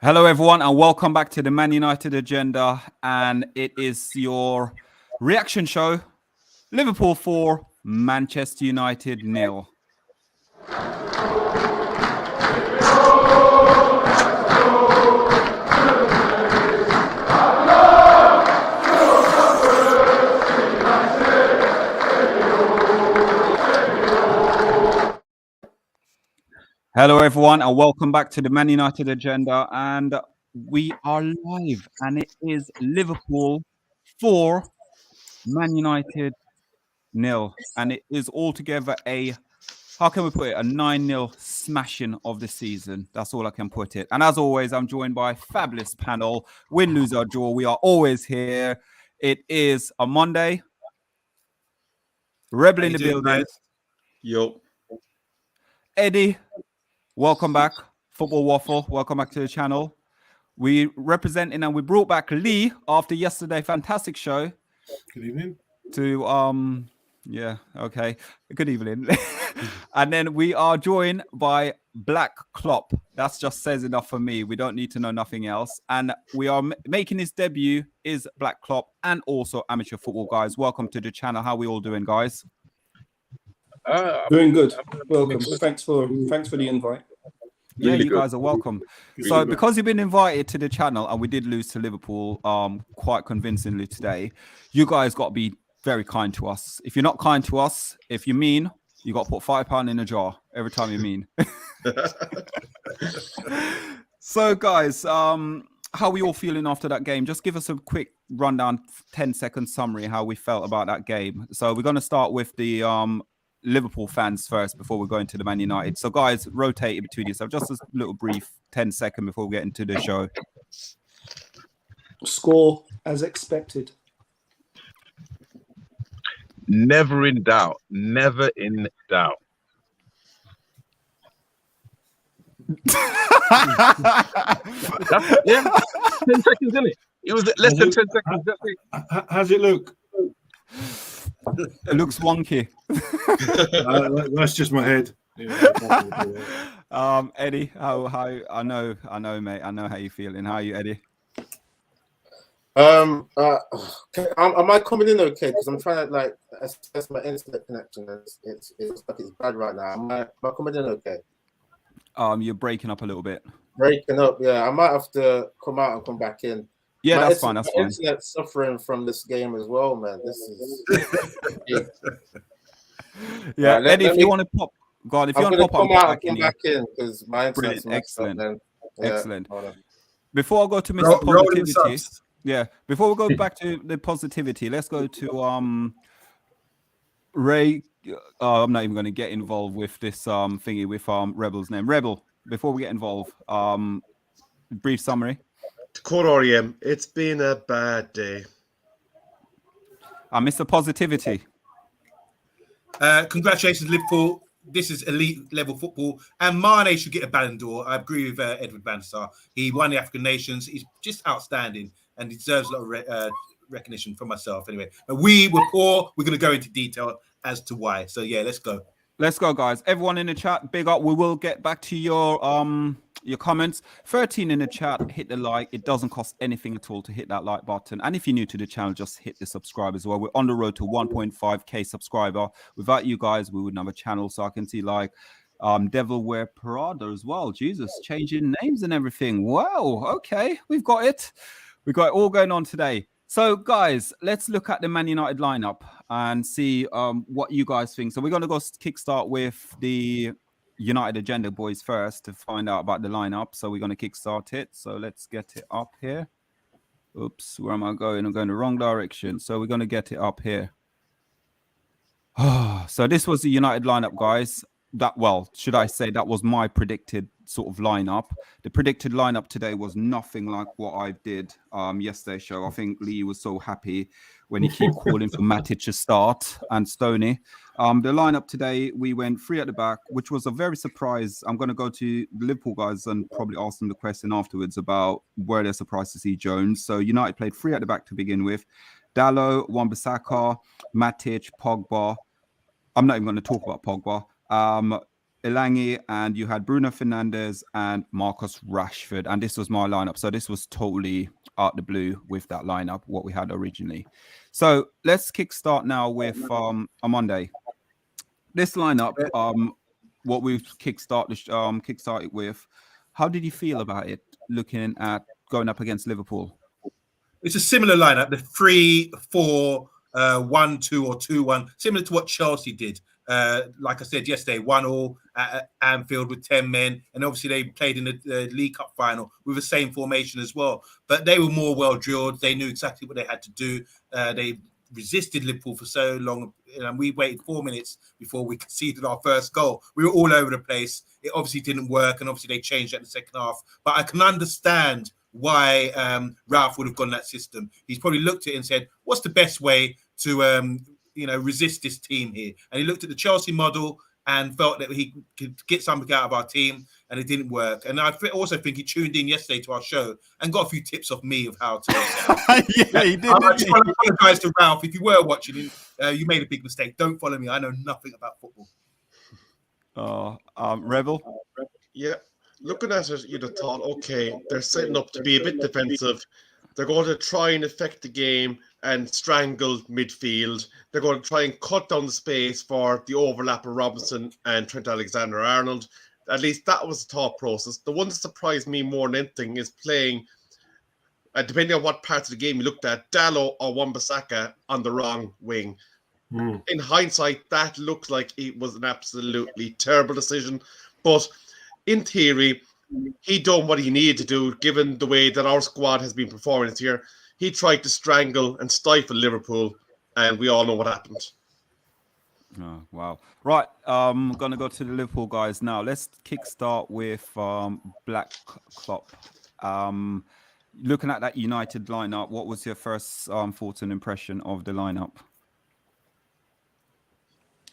Hello, everyone, and welcome back to the Man United Agenda. And it is your reaction show. Liverpool 4, Manchester United 0. Hello, everyone, and welcome back to the Man United Agenda. And we are live, and it is Liverpool 4, Man United 0. And it is altogether how can we put it, a 9-0 smashing of the season. That's all I can put it. And as always, I'm joined by a fabulous panel. Win, lose, or draw. We are always here. It is a Monday. Rebel in the building. Yo. Eddie. Welcome back, Football Waffle. Welcome back to the channel. We representing and we brought back Lee after yesterday. Fantastic show. Good evening. Good evening. And then we are joined by Black Klopp. That just says enough for me. We don't need to know nothing else. And we are making his debut is Black Klopp and also Amateur Football Guys. Welcome to the channel. How are we all doing, guys? Doing good. Welcome. Thanks for the invite. Yeah, you guys are welcome. So because you've been invited to the channel and we did lose to Liverpool quite convincingly today, you guys got to be very kind to us. If you're not kind to us, if you mean, you got to put £5 in a jar every time you mean. So guys, how are we all feeling after that game? Just give us a quick rundown, 10-second summary how we felt about that game. So we're going to start with the Liverpool fans first before we go into the Man United. So guys, rotate it between yourself. Just a little brief 10-second before we get into the show. Score as expected. Never in doubt. Never in doubt. Yeah, 10 seconds, isn't it? It was less than 10 seconds. That's it. How's it look? It looks wonky. That's just my head. Eddie, how I know, mate. I know how you're feeling. How are you, Eddie? Am I coming in okay? Because I'm trying to assess my internet connection. It's bad right now. Am I coming in okay? You're breaking up a little bit. Breaking up, yeah. I might have to come out and come back in. Yeah, that's fine. That's fine. Internet's suffering from this game as well, man. This is yeah. Eddie, if you want to pop, God, if you want to pop out, come back in because my internet's excellent. Then, excellent. Before I go to Mr. Positivity, yeah. Before we go back to the positivity, let's go to Ray. I'm not even going to get involved with this thingy with Rebel's name. Rebel. Before we get involved, brief summary. To quote REM, it's been a bad day. Mr. Positivity. Congratulations, Liverpool. This is elite level football. And Mane should get a Ballon d'Or. I agree with Edward Banstar. He won the African Nations. He's just outstanding and he deserves a lot of recognition from myself. Anyway, we were poor. We're going to go into detail as to why. So, yeah, let's go. Let's go, guys. Everyone in the chat, big up. We will get back to your comments. 13 in the chat, hit the like. It doesn't cost anything at all to hit that like button. And if you're new to the channel, just hit the subscribe as well. We're on the road to 1.5k subscriber. Without you guys, we wouldn't have a channel. So I can see like Devil Wear Prada as well. Jesus, changing names and everything. Wow. Okay, we've got it. We've got it all going on today. So, guys, let's look at the Man United lineup and see what you guys think. So we're going to go kickstart with the United Agenda boys first to find out about the lineup. So we're going to kickstart it. So let's get it up here. Oops, where am I going? I'm going the wrong direction. So we're going to get it up here. So this was the United lineup, guys. Should I say that was my predicted sort of lineup. The predicted lineup today was nothing like what I did yesterday's show. I think Lee was so happy when he kept calling for Matic to start and Stoney. The lineup today, we went 3 at the back, which was a very surprise. I'm going to go to the Liverpool guys and probably ask them the question afterwards about where they're surprised to see Jones. So United played 3 at the back to begin with. Dalot, Wan-Bissaka, Matic, Pogba. I'm not even going to talk about Pogba. Elangi, and you had Bruno Fernandes and Marcus Rashford. And this was my lineup. So this was totally out the blue with that lineup, what we had originally. So let's kickstart now with OMONDI. This lineup, what we've kickstarted with, how did you feel about it looking at going up against Liverpool? It's a similar lineup, the 3-4, 1-2 or 2-1, similar to what Chelsea did. Like I said yesterday, 1-1 at Anfield with 10 men, and obviously they played in the League Cup final with the same formation as well. But they were more well drilled. They knew exactly what they had to do. They resisted Liverpool for so long, and we waited 4 minutes before we conceded our first goal. We were all over the place. It obviously didn't work, and obviously they changed that in the second half. But I can understand why Ralph would have gone that system. He's probably looked at it and said, what's the best way to resist this team here? And he looked at the Chelsea model and felt that he could get something out of our team, and it didn't work. And I also think he tuned in yesterday to our show and got a few tips off me of how to. Yeah, he did. I just want to apologise to Ralph. If you were watching, you made a big mistake. Don't follow me. I know nothing about football. Rebel? Yeah. Looking at it, you'd have thought, okay, they're setting up to be a bit defensive. They're going to try and affect the game and strangle midfield. They're going to try and cut down the space for the overlap of Robinson and Trent Alexander-Arnold. At least that was the thought process. The one that surprised me more than anything is playing, depending on what parts of the game you looked at, Dalot or Wan-Bissaka on the wrong wing. In hindsight, that looks like it was an absolutely terrible decision. But in theory, he done what he needed to do, given the way that our squad has been performing this year. He tried to strangle and stifle Liverpool, and we all know what happened. Oh, wow. Right, I'm going to go to the Liverpool guys now. Let's kickstart with Black Klopp. Looking at that United lineup, what was your first thoughts and impression of the lineup?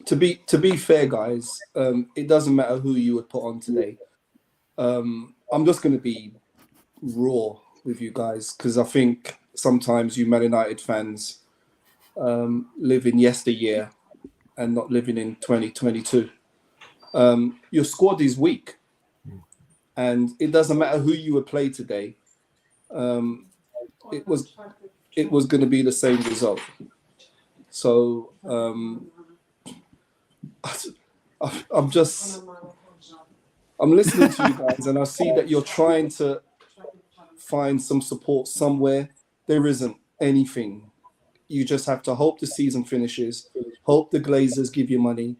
To be fair, guys, it doesn't matter who you would put on today. I'm just going to be raw with you guys, because I think sometimes you Man United fans live in yesteryear and not living in 2022. Your squad is weak, and it doesn't matter who you would play today. It was going to be the same result. So I'm listening to you guys, and I see that you're trying to find some support somewhere. There isn't anything. You just have to hope the season finishes, hope the Glazers give you money,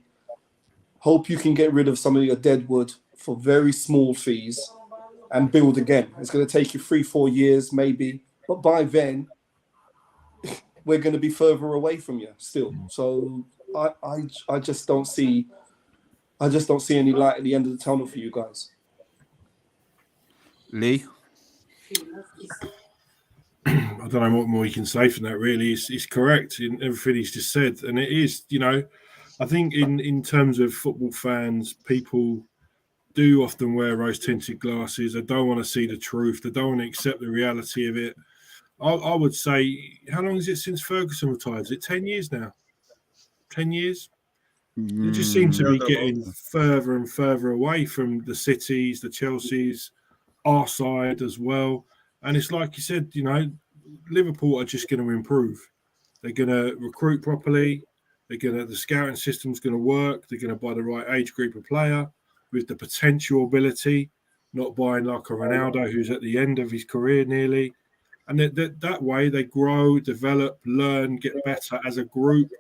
hope you can get rid of some of your deadwood for very small fees and build again. It's going to take you 3-4 years maybe, but by then we're going to be further away from you still. So I just don't see any light at the end of the tunnel for you guys. Lee? I don't know what more you can say from that, really. It's correct in everything he's just said. And it is, I think in terms of football fans, people do often wear rose-tinted glasses. They don't want to see the truth. They don't want to accept the reality of it. I would say, how long is it since Ferguson retired? Is it 10 years now? 10 years? It just seems to be getting further and further away from the Cities, the Chelseas, our side as well. And it's like you said, Liverpool are just going to improve. They're going to recruit properly. The scouting system's going to work. They're going to buy the right age group of player with the potential ability, not buying like a Ronaldo who's at the end of his career nearly. And that way they grow, develop, learn, get better as a group.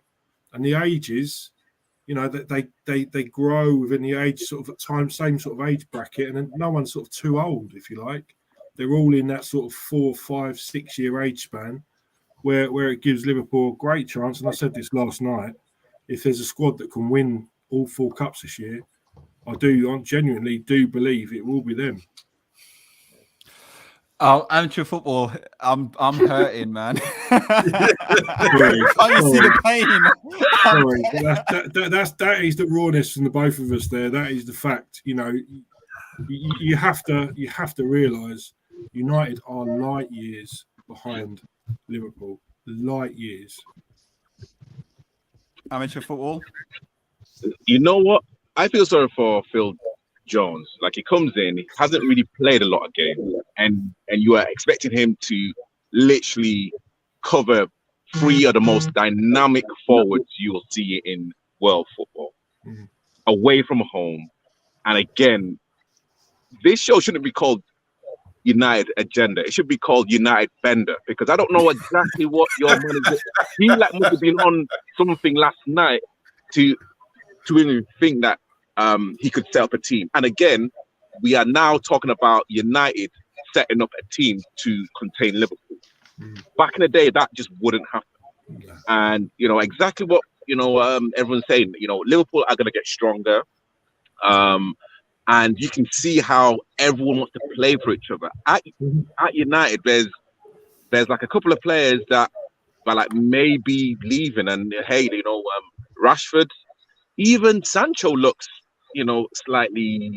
And the ages, they grow within the age sort of same sort of age bracket, and no one's sort of too old, if you like. They're all in that sort of 4, 5, 6 year age span where it gives Liverpool a great chance. And I said this last night, if there's a squad that can win all 4 cups this year, I genuinely do believe it will be them. Oh, amateur football, I'm hurting, man. Sorry. Can't you see the pain? Sorry, that is the rawness from the both of us there. That is the fact. You have to realise United are light years behind Liverpool. Light years. Amateur football. You know what? I feel sorry for Phil Jones. Like, he comes in, he hasn't really played a lot of games, and you are expecting him to literally cover three of the most dynamic forwards you will see in world football, away from home. And again, this show shouldn't be called United Agenda. It should be called United Bender, because I don't know exactly what your man is. He like must have been on something last night to even think that he could set up a team. And again, we are now talking about United setting up a team to contain Liverpool. Back in the day, that just wouldn't happen. And you know exactly what everyone's saying. You know, Liverpool are going to get stronger. And you can see how everyone wants to play for each other. At United, there's like a couple of players that are like maybe leaving, and hey, Rashford, even Sancho looks, slightly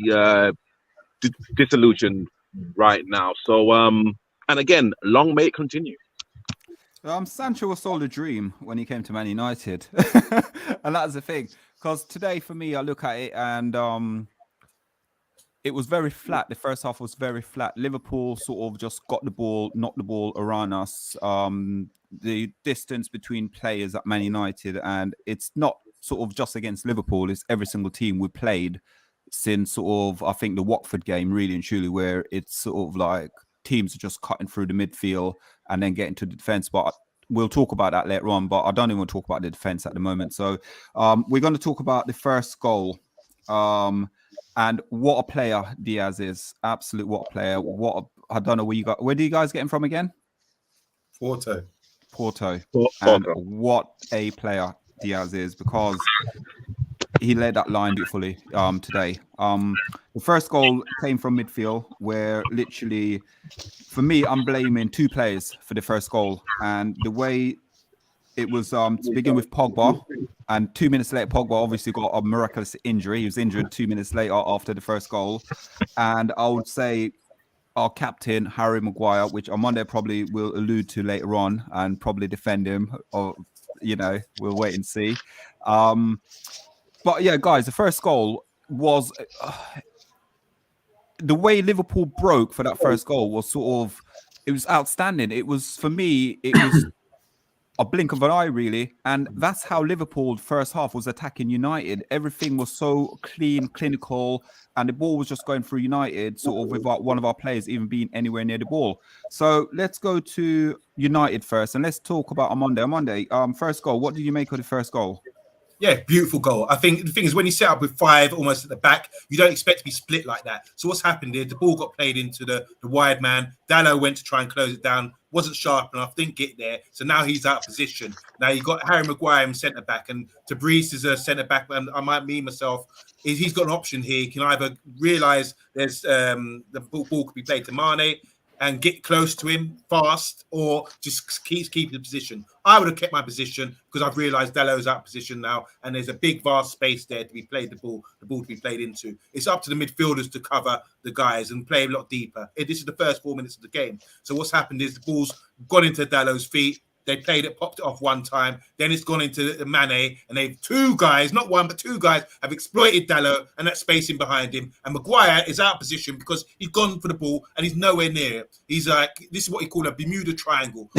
disillusioned right now. So, and again, long may it continue. Sancho was sold a dream when he came to Man United, and that's the thing. Because today, for me, I look at it and it was very flat. The first half was very flat. Liverpool sort of just got the ball, knocked the ball around us. The distance between players at Man United, and it's not sort of just against Liverpool, it's every single team we played since sort of, I think, the Watford game, really and truly, where it's sort of like teams are just cutting through the midfield and then getting to the defense. But we'll talk about that later on, but I don't even want to talk about the defense at the moment. So we're going to talk about the first goal. And what a player Diaz is. Absolute what a player. I don't know where do you guys get him from again? Porto. And what a player Diaz is, because he led that line beautifully today. The first goal came from midfield, where literally, for me, I'm blaming two players for the first goal. And the way it was to begin with Pogba, and 2 minutes later, Pogba obviously got a miraculous injury. He was injured 2 minutes later after the first goal. And I would say our captain, Harry Maguire, which Armando probably will allude to later on and probably defend him, or, we'll wait and see. But yeah, guys, the first goal was the way Liverpool broke for that first goal was it was outstanding. It was, for me, it was a blink of an eye, really. And that's how Liverpool first half was attacking United. Everything was so clean, clinical, and the ball was just going through United, sort of without one of our players even being anywhere near the ball. So let's go to United first, and let's talk about Armando. First goal, what did you make of the first goal? Yeah, beautiful goal. I think the thing is, when you set up with five almost at the back, you don't expect to be split like that. So what's happened is the ball got played into the wide man. Dalot went to try and close it down, wasn't sharp enough, didn't get there. So now he's out of position. Now you've got Harry Maguire in centre back, and Tabriz is a centre back. And I might mean myself, he's got an option here. He can either realise there's the ball could be played to Mane and get close to him fast, or just keep the position. I would have kept my position, because I've realised Dalot's out of position now, and there's a big, vast space there to be played, the ball to be played into. It's up to the midfielders to cover the guys and play a lot deeper. This is the first 4 minutes of the game. So what's happened is the ball's gone into Dalot's feet. They played it, popped it off one time. Then it's gone into the Mane, and they've two guys, not one, but two guys have exploited Dalot and that spacing behind him. And Maguire is out of position because he's gone for the ball and he's nowhere near it. He's like, this is what he call a Bermuda Triangle.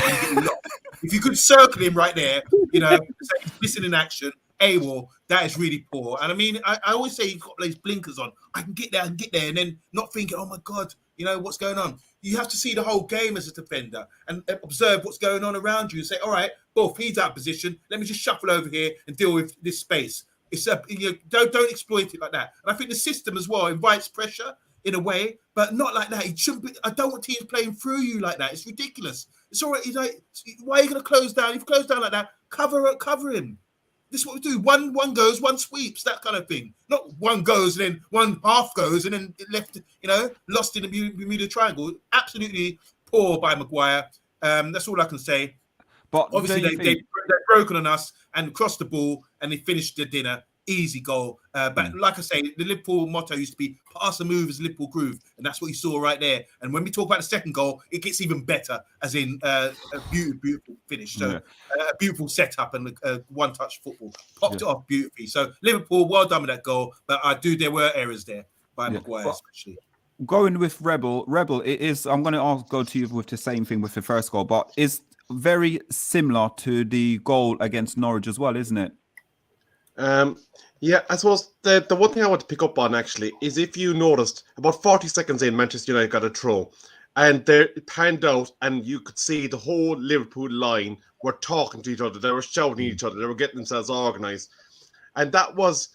If you could circle him right there, so he's missing in action. That is really poor. And I mean, I always say you've got those blinkers on. I can get there, and then not thinking, oh my God, what's going on? You have to see the whole game as a defender and observe what's going on around you and say, all right, Buff, he's out of position. Let me just shuffle over here and deal with this space. It's don't exploit it like that. And I think the system as well invites pressure in a way, but not like that. It shouldn't be. I don't want teams playing through you like that. It's ridiculous. It's all right. He's like, why are you going to close down? If you close down like that, cover him. This is what we do. One goes, one sweeps, that kind of thing. Not one goes and then one half goes and then left, lost in the Bermuda Triangle. Absolutely poor by Maguire. That's all I can say. But obviously they've broken on us and crossed the ball and they finished the dinner. easy goal. But like I say, the Liverpool motto used to be pass the move as Liverpool groove. And that's what you saw right there. And when we talk about the second goal, it gets even better, as in a beautiful finish. So a beautiful setup and one-touch football. Popped it off beautifully. So Liverpool, well done with that goal. But there were errors there by Maguire especially. Going with Rebel, it is. I'm going to go to you with the same thing with the first goal, but it's very similar to the goal against Norwich as well, isn't it? Yeah, I suppose the one thing I want to pick up on actually is if you noticed about 40 seconds in, Manchester United got a throw, and they panned out, and you could see the whole Liverpool line were talking to each other, they were shouting at each other, they were getting themselves organised, and that was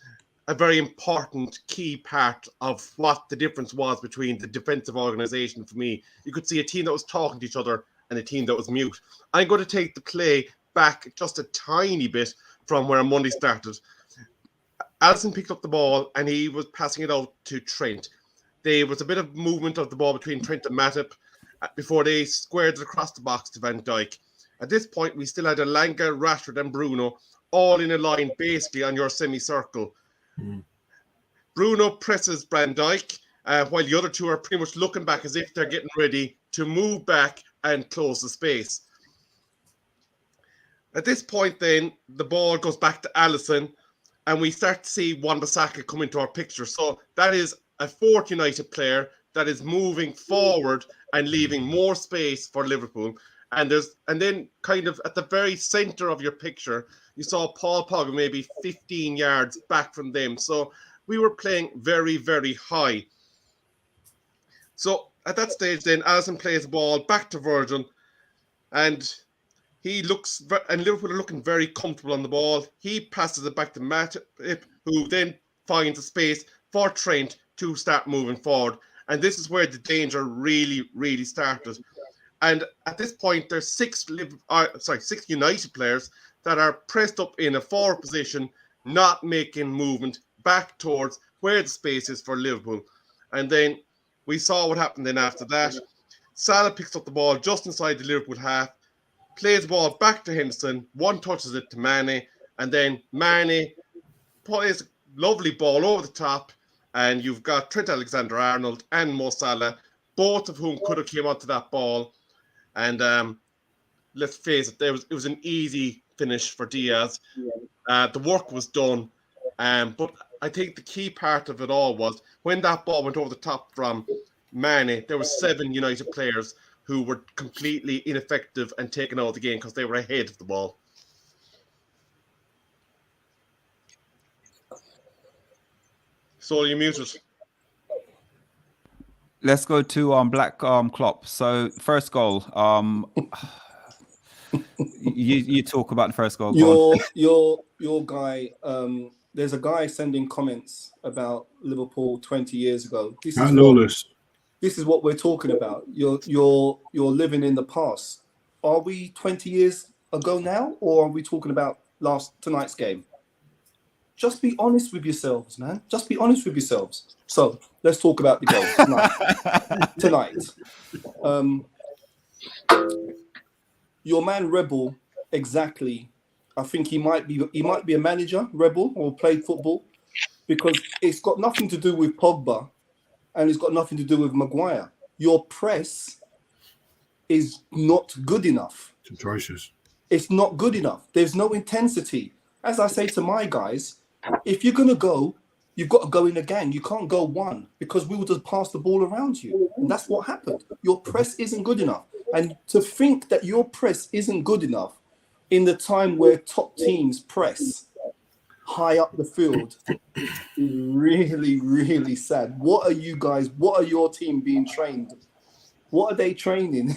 a very important key part of what the difference was between the defensive organisation for me. You could see a team that was talking to each other and a team that was mute. I'm going to take the play back just a tiny bit from where OMONDI started. Alisson picked up the ball and he was passing it out to Trent. There was a bit of movement of the ball between Trent and Matip before they squared it across the box to Van Dijk. At this point, we still had Elanga, Rashford and Bruno all in a line basically on your semicircle. Bruno presses Van Dijk while the other two are pretty much looking back as if they're getting ready to move back and close the space. At this point then, the ball goes back to Alisson and we start to see Wan-Bissaka come into our picture. So that is a fourth United player that is moving forward and leaving more space for Liverpool. And then kind of at the very centre of your picture, you saw Paul Pogba maybe 15 yards back from them. So we were playing very, very high. So at that stage then, Alisson plays the ball back to Virgil, and Liverpool are looking very comfortable on the ball. He passes it back to Matip, who then finds a space for Trent to start moving forward. And this is where the danger really, really started. And at this point, there's six United players that are pressed up in a forward position, not making movement back towards where the space is for Liverpool. And then we saw what happened then after that. Salah picks up the ball just inside the Liverpool half, plays the ball back to Henderson, one touches it to Mane, and then Mane plays a lovely ball over the top, and you've got Trent Alexander-Arnold and Mo Salah, both of whom could have came onto that ball. And let's face it, it was an easy finish for Diaz. The work was done. But I think the key part of it all was when that ball went over the top from Mane, there were 7 United players who were completely ineffective and taken out of the game because they were ahead of the ball. So you muted. Let's go to Black Klopp. So first goal. You talk about the first goal. Your guy. There's a guy sending comments about Liverpool 20 years ago. This is what we're talking about. You're living in the past. Are we 20 years ago now, or are we talking about tonight's game? Just be honest with yourselves, man. Just be honest with yourselves. So let's talk about the game tonight. Your man Rebel, exactly. I think he might be a manager, Rebel, or played football, because it's got nothing to do with Pogba, and it's got nothing to do with Maguire. Your press is not good enough. It's atrocious. It's not good enough. There's no intensity. As I say to my guys, if you're going to go, you've got to go in a gang. You can't go one, because we will just pass the ball around you. And that's what happened. Your press isn't good enough. And to think that your press isn't good enough in the time where top teams press high up the field is really, really sad. What are your team being trained? What are they training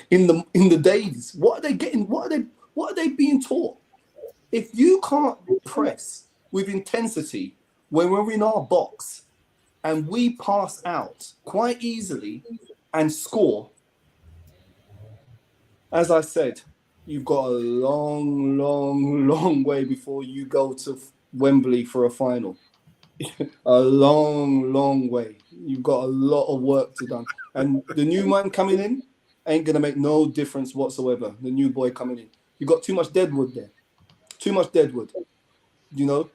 in the days? What are they getting? What are they being taught? If you can't press with intensity when we're in our box and we pass out quite easily and score, as I said, you've got a long, long, long way before you go to Wembley for a final. A long, long way. You've got a lot of work to do. And the new man coming in ain't going to make no difference whatsoever. The new boy coming in. You've got too much deadwood there. Too much deadwood. You know?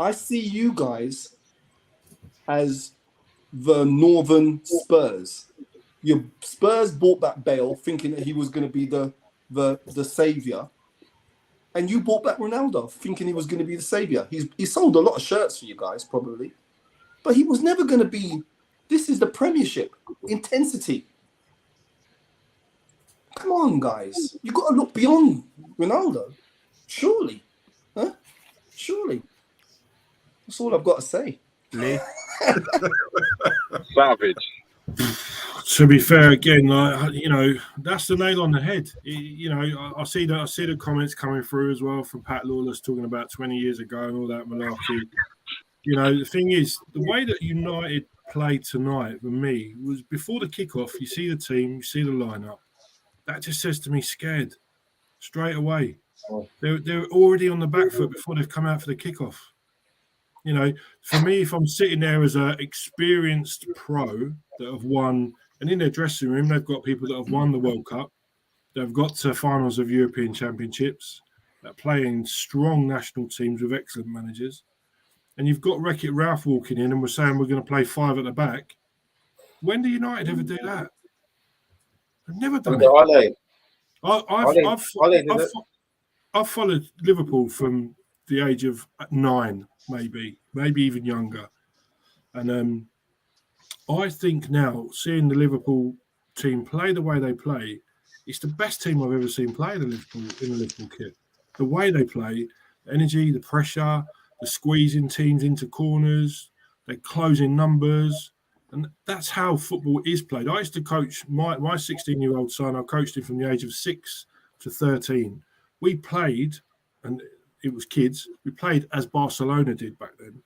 I see you guys as the Northern Spurs. Your Spurs bought back Bale thinking that he was going to be the savior, and you bought back Ronaldo thinking he was going to be the savior. He sold a lot of shirts for you guys probably, but he was never going to be. This is the Premiership intensity. Come on, guys, you got to look beyond Ronaldo. Surely, huh? Surely. That's all I've got to say. Lee? Savage. To be fair, again, like, you know, that's the nail on the head. You know, I see the comments coming through as well from Pat Lawless talking about 20 years ago and all that malarkey. You know, the thing is, the way that United played tonight for me was before the kickoff. You see the team, you see the lineup. That just says to me, scared straight away. They're already on the back foot before they've come out for the kickoff. You know, for me, if I'm sitting there as an experienced pro that have won, and in their dressing room, they've got people that have won the World Cup, they've got to finals of European Championships, that play in strong national teams with excellent managers, and you've got Wreck-It Ralph walking in and we're saying we're going to play 5 at the back. When do United ever do that? They've never done it. I've followed Liverpool from the age of 9, maybe even younger. And I think now, seeing the Liverpool team play the way they play, it's the best team I've ever seen play in the Liverpool kit. The way they play, the energy, the pressure, the squeezing teams into corners, they're closing numbers. And that's how football is played. I used to coach my 16-year-old son. I coached him from the age of 6 to 13. We played, and it was kids, we played as Barcelona did back then.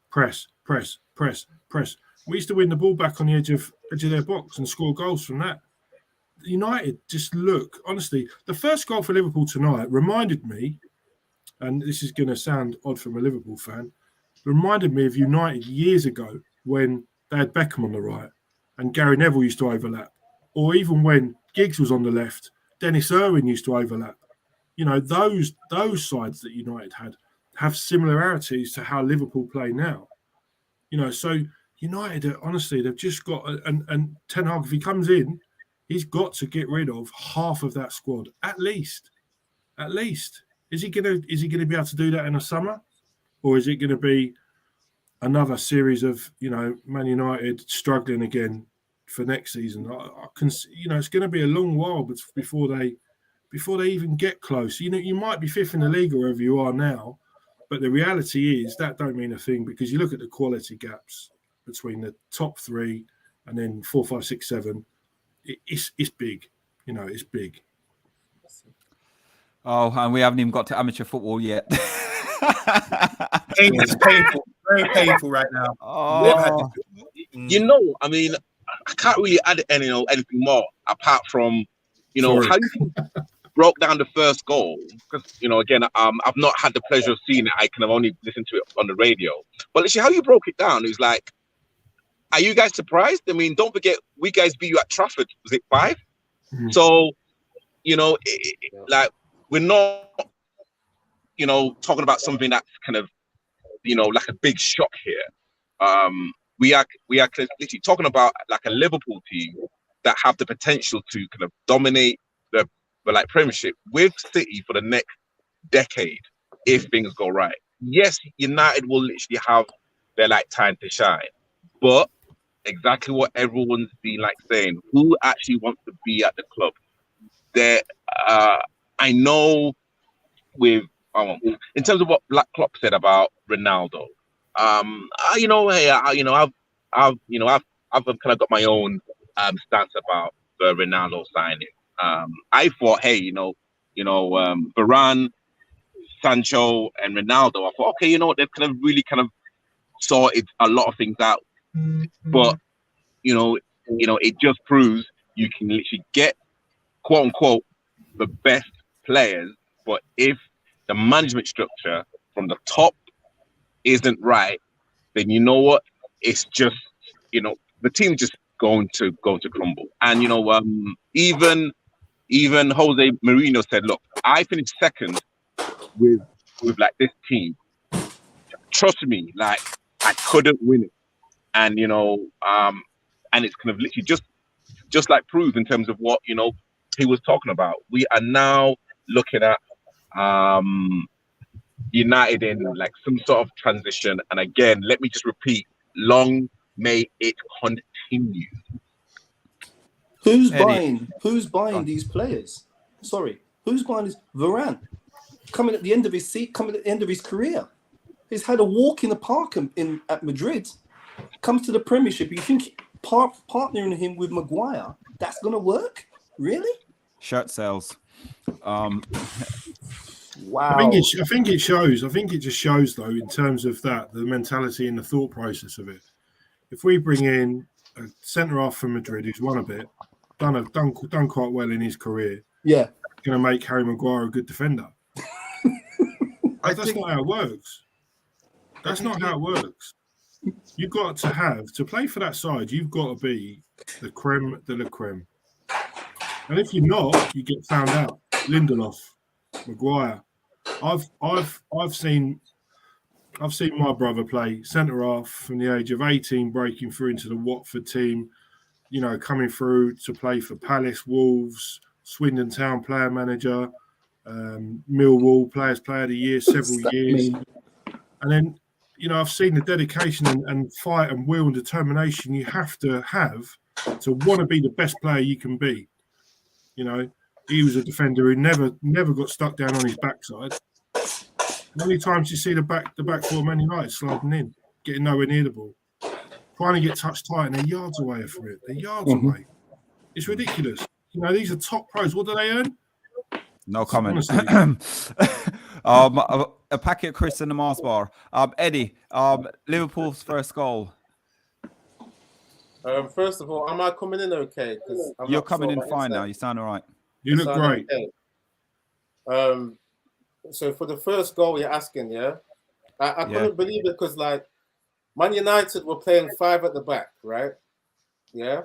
Press, press, press, press. We used to win the ball back on the edge of their box and score goals from that. United just look, honestly, the first goal for Liverpool tonight reminded me, and this is going to sound odd from a Liverpool fan, reminded me of United years ago when they had Beckham on the right and Gary Neville used to overlap. Or even when Giggs was on the left, Dennis Irwin used to overlap. You know, those sides that United had have similarities to how Liverpool play now. You know, so United, honestly, they've just got, and Ten Hag, if he comes in, he's got to get rid of half of that squad, at least. At least. Is he gonna be able to do that in the summer? Or is it going to be another series of, you know, Man United struggling again for next season? I can, you know, it's going to be a long while before they even get close. You know, you might be 5th in the league or wherever you are now, but the reality is that don't mean a thing, because you look at the quality gaps between the top 3 and then 4, 5, 6, 7. It's big. You know, it's big. Oh, and we haven't even got to amateur football yet. It's painful, very painful right now. Oh. You know, I mean, I can't really add anything more apart from, you know, how you broke down the first goal. Because, you know, again, I've not had the pleasure of seeing it. I can have only listened to it on the radio. But literally, how you broke it down is like, are you guys surprised? I mean, don't forget, we guys beat you at Trafford. Was it 5? Mm-hmm. So, you know, like, we're not, you know, talking about something that's kind of, you know, like a big shock here. We are literally talking about like a Liverpool team that have the potential to kind of dominate the like Premiership with City for the next decade if things go right. Yes, United will literally have their like time to shine, but exactly what everyone's been like saying, who actually wants to be at the club? There, I know with in terms of what Black Klopp said about Ronaldo, you know, hey, I've kind of got my own stance about the Ronaldo signing. I thought, hey, you know, Varane, Sancho, and Ronaldo. I thought, okay, you know what, they've kind of really kind of sorted a lot of things out. But you know, it just proves you can literally get quote unquote the best players, but if the management structure from the top isn't right, then you know what? It's just, you know, the team's just going to crumble. And you know, even Jose Mourinho said, "Look, I finished second with like this team. trust me, like I couldn't win it, and you know, and it's kind of literally just like proves in terms of what he was talking about. We are now looking at United in like some sort of transition, and again, let me just repeat: long may it continue. Who's Eddie. buying these players? Sorry, who's buying this? Varane coming at the end of his career. He's had a walk in the park at Madrid. Comes to the Premiership. You think partnering him with Maguire, that's gonna work? Really? Shirt sales. Wow. I think it shows. I think it just shows, though, in terms of that, the mentality and the thought process of it. If we bring in a centre half from Madrid who's won a bit, done quite well in his career, yeah, going to make Harry Maguire a good defender. That's not how it works. That's not how it works. You've got to play for that side. You've got to be the creme de la creme. And if you're not, you get found out. Lindelof, Maguire. I've seen my brother play centre half from the age of 18, breaking through into the Watford team. You know, coming through to play for Palace, Wolves, Swindon Town player manager, Millwall player of the year several years, and then. You know, I've seen the dedication and fight and will and determination you have to want to be the best player you can be. You know, he was a defender who never got stuck down on his backside. How many times you see the back four Man United sliding in, getting nowhere near the ball, trying to get touch tight, and they're yards away from it. They're yards away. It's ridiculous. You know, these are top pros. What do they earn? No comment. A packet of Chris in the Mars bar. Eddie, Liverpool's first goal. First of all, am I coming in okay? You're coming in fine now. You sound all right. You look great. Okay. So for the first goal you're asking, yeah? I couldn't believe it because, like, Man United were playing 5 at the back, right? Yeah?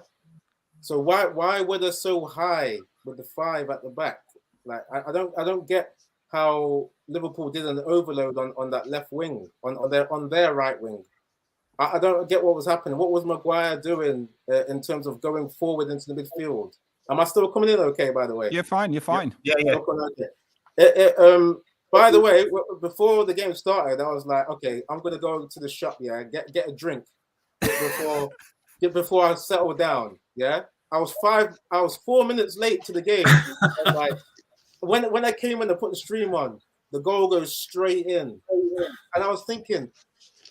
So why were they so high with the 5 at the back? Like, I don't get how Liverpool did an overload on that left wing, on their right wing. I don't get what was happening. What was Maguire doing in terms of going forward into the midfield? Am I still coming in okay, by the way? You're fine. You're fine. Yeah. By the way, before the game started, I was like, okay, I'm going to go to the shop, get a drink before I settle down, yeah? I was 4 minutes late to the game. And like, when I came in to put the stream on, the goal goes straight in. And I was thinking,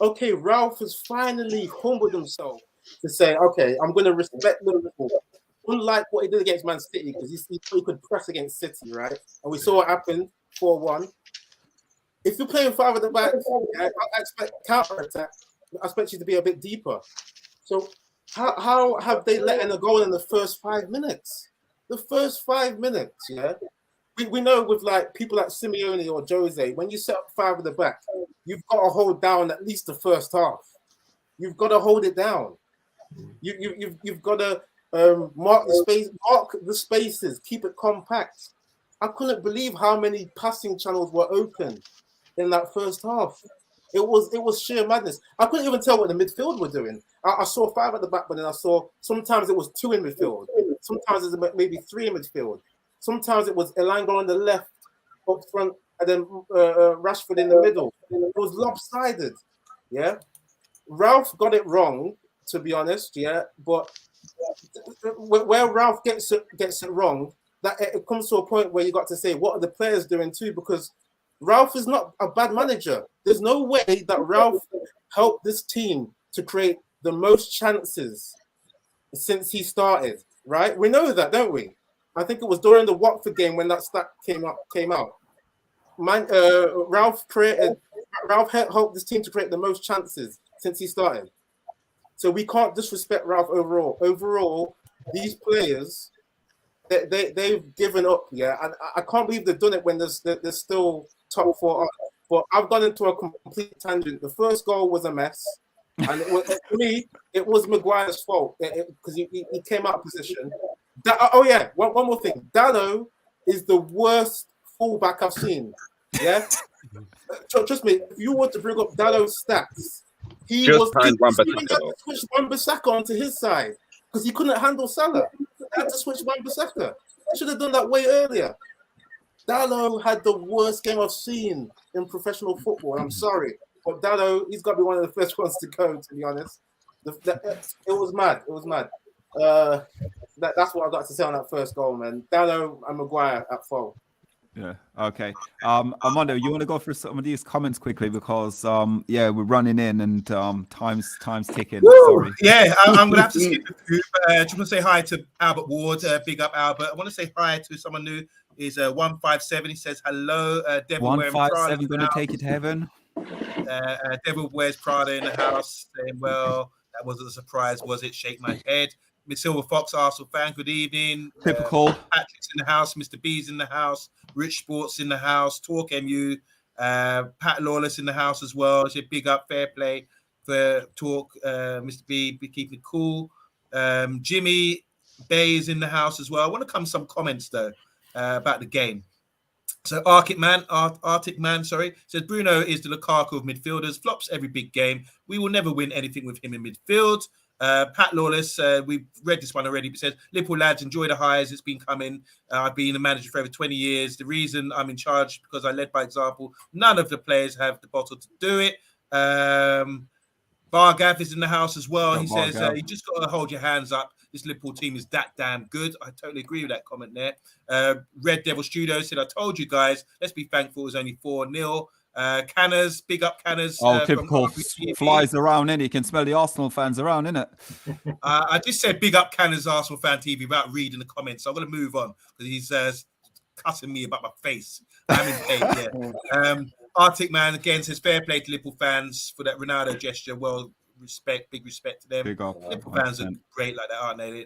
okay, Ralph has finally humbled himself to say, okay, I'm going to respect Liverpool. Unlike what he did against Man City, because he could press against City, right? And we saw what happened, 4-1. If you're playing 5 at the back, I expect counter-attack. I expect you to be a bit deeper. So how have they let in a goal in the first 5 minutes? The first 5 minutes, yeah? We know with like people like Simeone or Jose, when you set up 5 at the back, you've got to hold down at least the first half. You've got to hold it down. You've got to mark the spaces, keep it compact. I couldn't believe how many passing channels were open in that first half. It was sheer madness. I couldn't even tell what the midfield were doing. I saw 5 at the back, but then I saw sometimes it was 2 in midfield, sometimes it was maybe 3 in midfield. Sometimes it was Elanga on the left, up front, and then Rashford in the middle. It was lopsided, yeah? Ralph got it wrong, to be honest, yeah? But where Ralph gets it wrong, that it comes to a point where you got to say, what are the players doing too? Because Ralph is not a bad manager. There's no way that Ralph helped this team to create the most chances since he started, right? We know that, don't we? I think it was during the Watford game when that stat came out. Ralph helped this team to create the most chances since he started. So we can't disrespect Ralph overall. Overall, these players, they've given up, yeah. And I can't believe they've done it when there's still top 4 up. But I've gone into a complete tangent. The first goal was a mess. And for me, it was Maguire's fault because he came out of position. One more thing. Dallo is the worst fullback I've seen. Yeah, Trust me, if you want to bring up Dallow's stats, he Just was signed Wan-Bissaka, he had to switch Wan-Bissaka onto his side because he couldn't handle Salah. He had to switch Wan-Bissaka. He should have done that way earlier. Dallow had the worst game I've seen in professional football. I'm sorry, but Dallow, he's got to be one of the first ones to go. To be honest, it was mad. It was mad. That's what I've got to say on that first goal, man. Dallow and Maguire at fault. Yeah. Okay. Armando, you want to go through some of these comments quickly because we're running in and time's ticking. Woo! Sorry. Yeah, I'm gonna have to skip the group. Just want to say hi to Albert Ward. Big up, Albert. I want to say hi to someone new. Is 157. He says hello. Devil 157 going to take you to heaven. Devil wears Prada in the house. Saying, well, that wasn't a surprise, was it? Shake my head. Miss Silver Fox, Arsenal fan. Good evening. Typical. Patrick's in the house. Mr. B's in the house. Rich Sports in the house. Talk MU. Pat Lawless in the house as well. So big up, fair play for Talk. Mr. B, be keeping it cool. Jimmy Bay is in the house as well. I want to come some comments though about the game. So Arctic Man, says Bruno is the Lukaku of midfielders. Flops every big game. We will never win anything with him in midfield. Pat Lawless, we've read this one already, but says, Liverpool lads, enjoy the highs. It's been coming. I've been a manager for over 20 years. The reason I'm in charge because I led by example. None of the players have the bottle to do it. Bargav is in the house as well. He says, you just got to hold your hands up. This Liverpool team is that damn good. I totally agree with that comment there. Red Devil Studio said, I told you guys, let's be thankful it was only 4-0. Canners, big up Canners. Typical flies around, innit? You can smell the Arsenal fans around, innit? I just said big up Canners, Arsenal fan TV without reading the comments. So I'm going to move on because he's cussing me about my face. I'm in pain, yeah. Arctic Man again says, fair play to Liverpool fans for that Ronaldo gesture. Well, big respect to them. Liverpool fans are great like that, aren't they?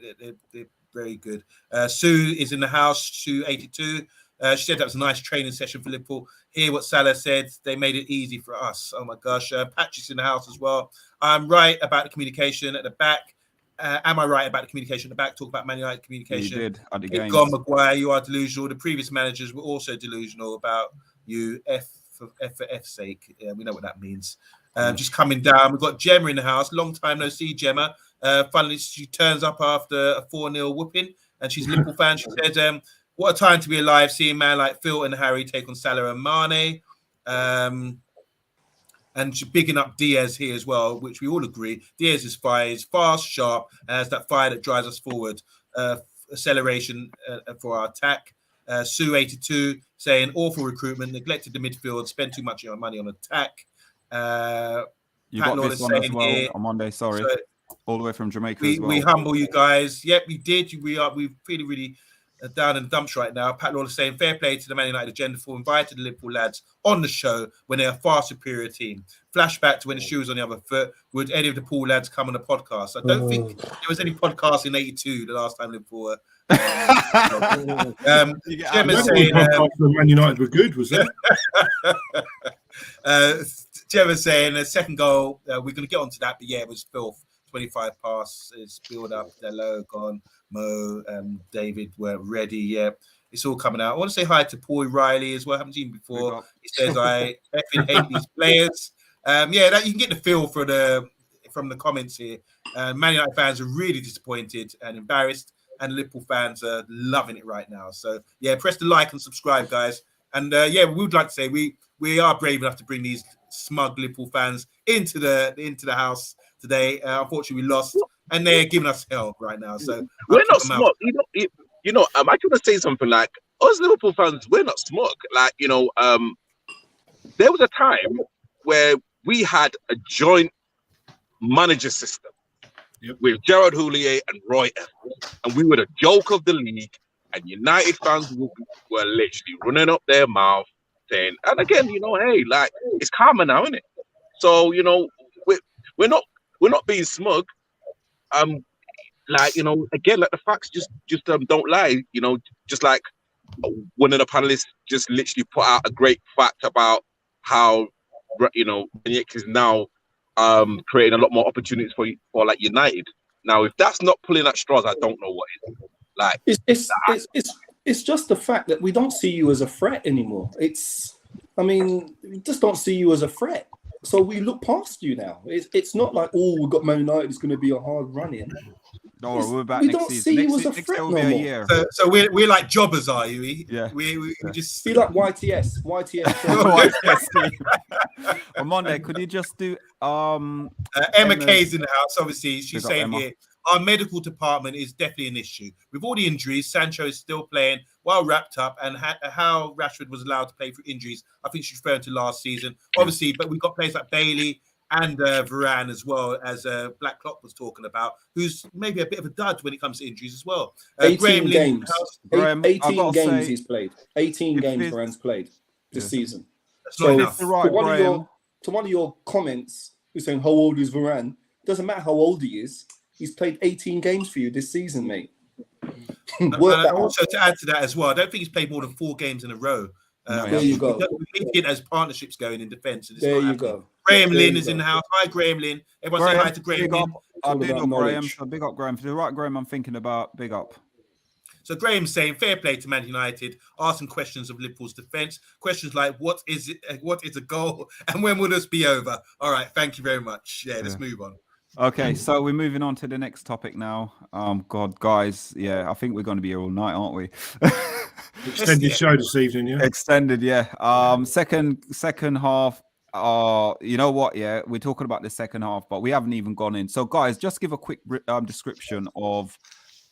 They're very good. Sue is in the house, Sue 82. She said that was a nice training session for Liverpool. Hear what Salah said. They made it easy for us. Oh my gosh. Patrick's in the house as well. I'm right about the communication at the back. Am I right about the communication at the back? Talk about Man United communication. You did at the game. Gone Maguire, you are delusional. The previous managers were also delusional about you. F for F's sake. Yeah, we know what that means. Just coming down. We've got Gemma in the house. Long time no see, Gemma. Finally, she turns up after a 4-0 whooping, and she's a Liverpool fan. She said, what a time to be alive, seeing a man like Phil and Harry take on Salah and Mane. And she's bigging up Diaz here as well, which we all agree. Diaz is fire, he's fast, sharp, and has that fire that drives us forward. Acceleration for our attack. Sue 82 saying awful recruitment, neglected the midfield, spent too much money on attack. You got this one as well on Monday, sorry. So, all the way from Jamaica as well. We humble you guys. Yep, we did. We're really down in the dumps right now. Pat Lawler saying fair play to the Man United agenda for inviting the Liverpool lads on the show when they're a far superior team. Flashback to when the shoe was on the other foot. Would any of the Pool lads come on the podcast? I don't think there was any podcast in 82 the last time Liverpool were. Gemma saying Man United were good, was that? Gemma saying the second goal, we're going to get onto that, but yeah, it was filth. 25 passes, build up, Delo gone, Mo, David were ready. Yeah, it's all coming out. I want to say hi to Paul Riley as well. I haven't seen him before. He says, I effing hate these players. That you can get the feel from the comments here. Man United fans are really disappointed and embarrassed, and Liverpool fans are loving it right now. So yeah, press the like and subscribe, guys. And we would like to say we are brave enough to bring these smug Liverpool fans into the house today. Unfortunately, we lost, and they're giving us hell right now. So we're not smug. I'm actually going to say something like us Liverpool fans. We're not smug. Like there was a time where we had a joint manager system with Gerard Houllier and Roy Evans, and we were the joke of the league. And United fans were literally running up their mouth saying, and again, hey, like it's calmer now, isn't it? So we're not being smug. Again, like the facts just don't lie. Just like one of the panelists just literally put out a great fact about how Yannick is now creating a lot more opportunities for like United. Now, if that's not pulling at straws, I don't know what is. Like it's just the fact that we don't see you as a threat anymore. It's I mean, we just don't see you as a threat. So we look past you now. It's not like, oh, we've got Man United, it's going to be a hard run-in. Don't worry, we're back We next don't season. see you Next as a next threat year will no be a more. year. So we're like jobbers, are you? Yeah. We just Be like YTS. Right, yes, Steve. On Monday, could you just do Emma Emma's- Kay's in the house. Obviously, she's Big up, saying Emma. here our medical department is definitely an issue with all the injuries. Sancho is still playing well wrapped up, and how Rashford was allowed to play through injuries. I think she's referring to last season, obviously. But we've got players like Bailey and Varane as well, as Black Clock was talking about, who's maybe a bit of a dud when it comes to injuries as well. 18 games. Graham, I've 18 gotta games say, he's played. 18 if games it's- Varane's played this season. That's So not enough. the right, Graham. to one of your comments, you're saying, how old is Varane? Doesn't matter how old he is. He's played 18 games for you this season, mate. Work that out. Also, to add to that as well, I don't think he's played more than 4 games in a row. There you go. We need to get those partnerships going in defence. There you go. Graham There Lynn you is go. in the house. Hi, Graham Lynn. Everyone say hi to Graham big Lynn. up. I all big about up Graham. knowledge. So big up Graham. For the right Graham I'm thinking about, big up. So Graham's saying, fair play to Man United. Asking questions of Liverpool's defence. Questions like, what is it? What is a goal? And when will this be over? All right, thank you very much. Yeah, let's move on. Okay, so we're moving on to the next topic now. God, guys, yeah, I think we're going to be here all night, aren't we? Extended show this evening, yeah. Extended, yeah. Second half. You know what? Yeah, we're talking about the second half, but we haven't even gone in. So, guys, just give a quick description of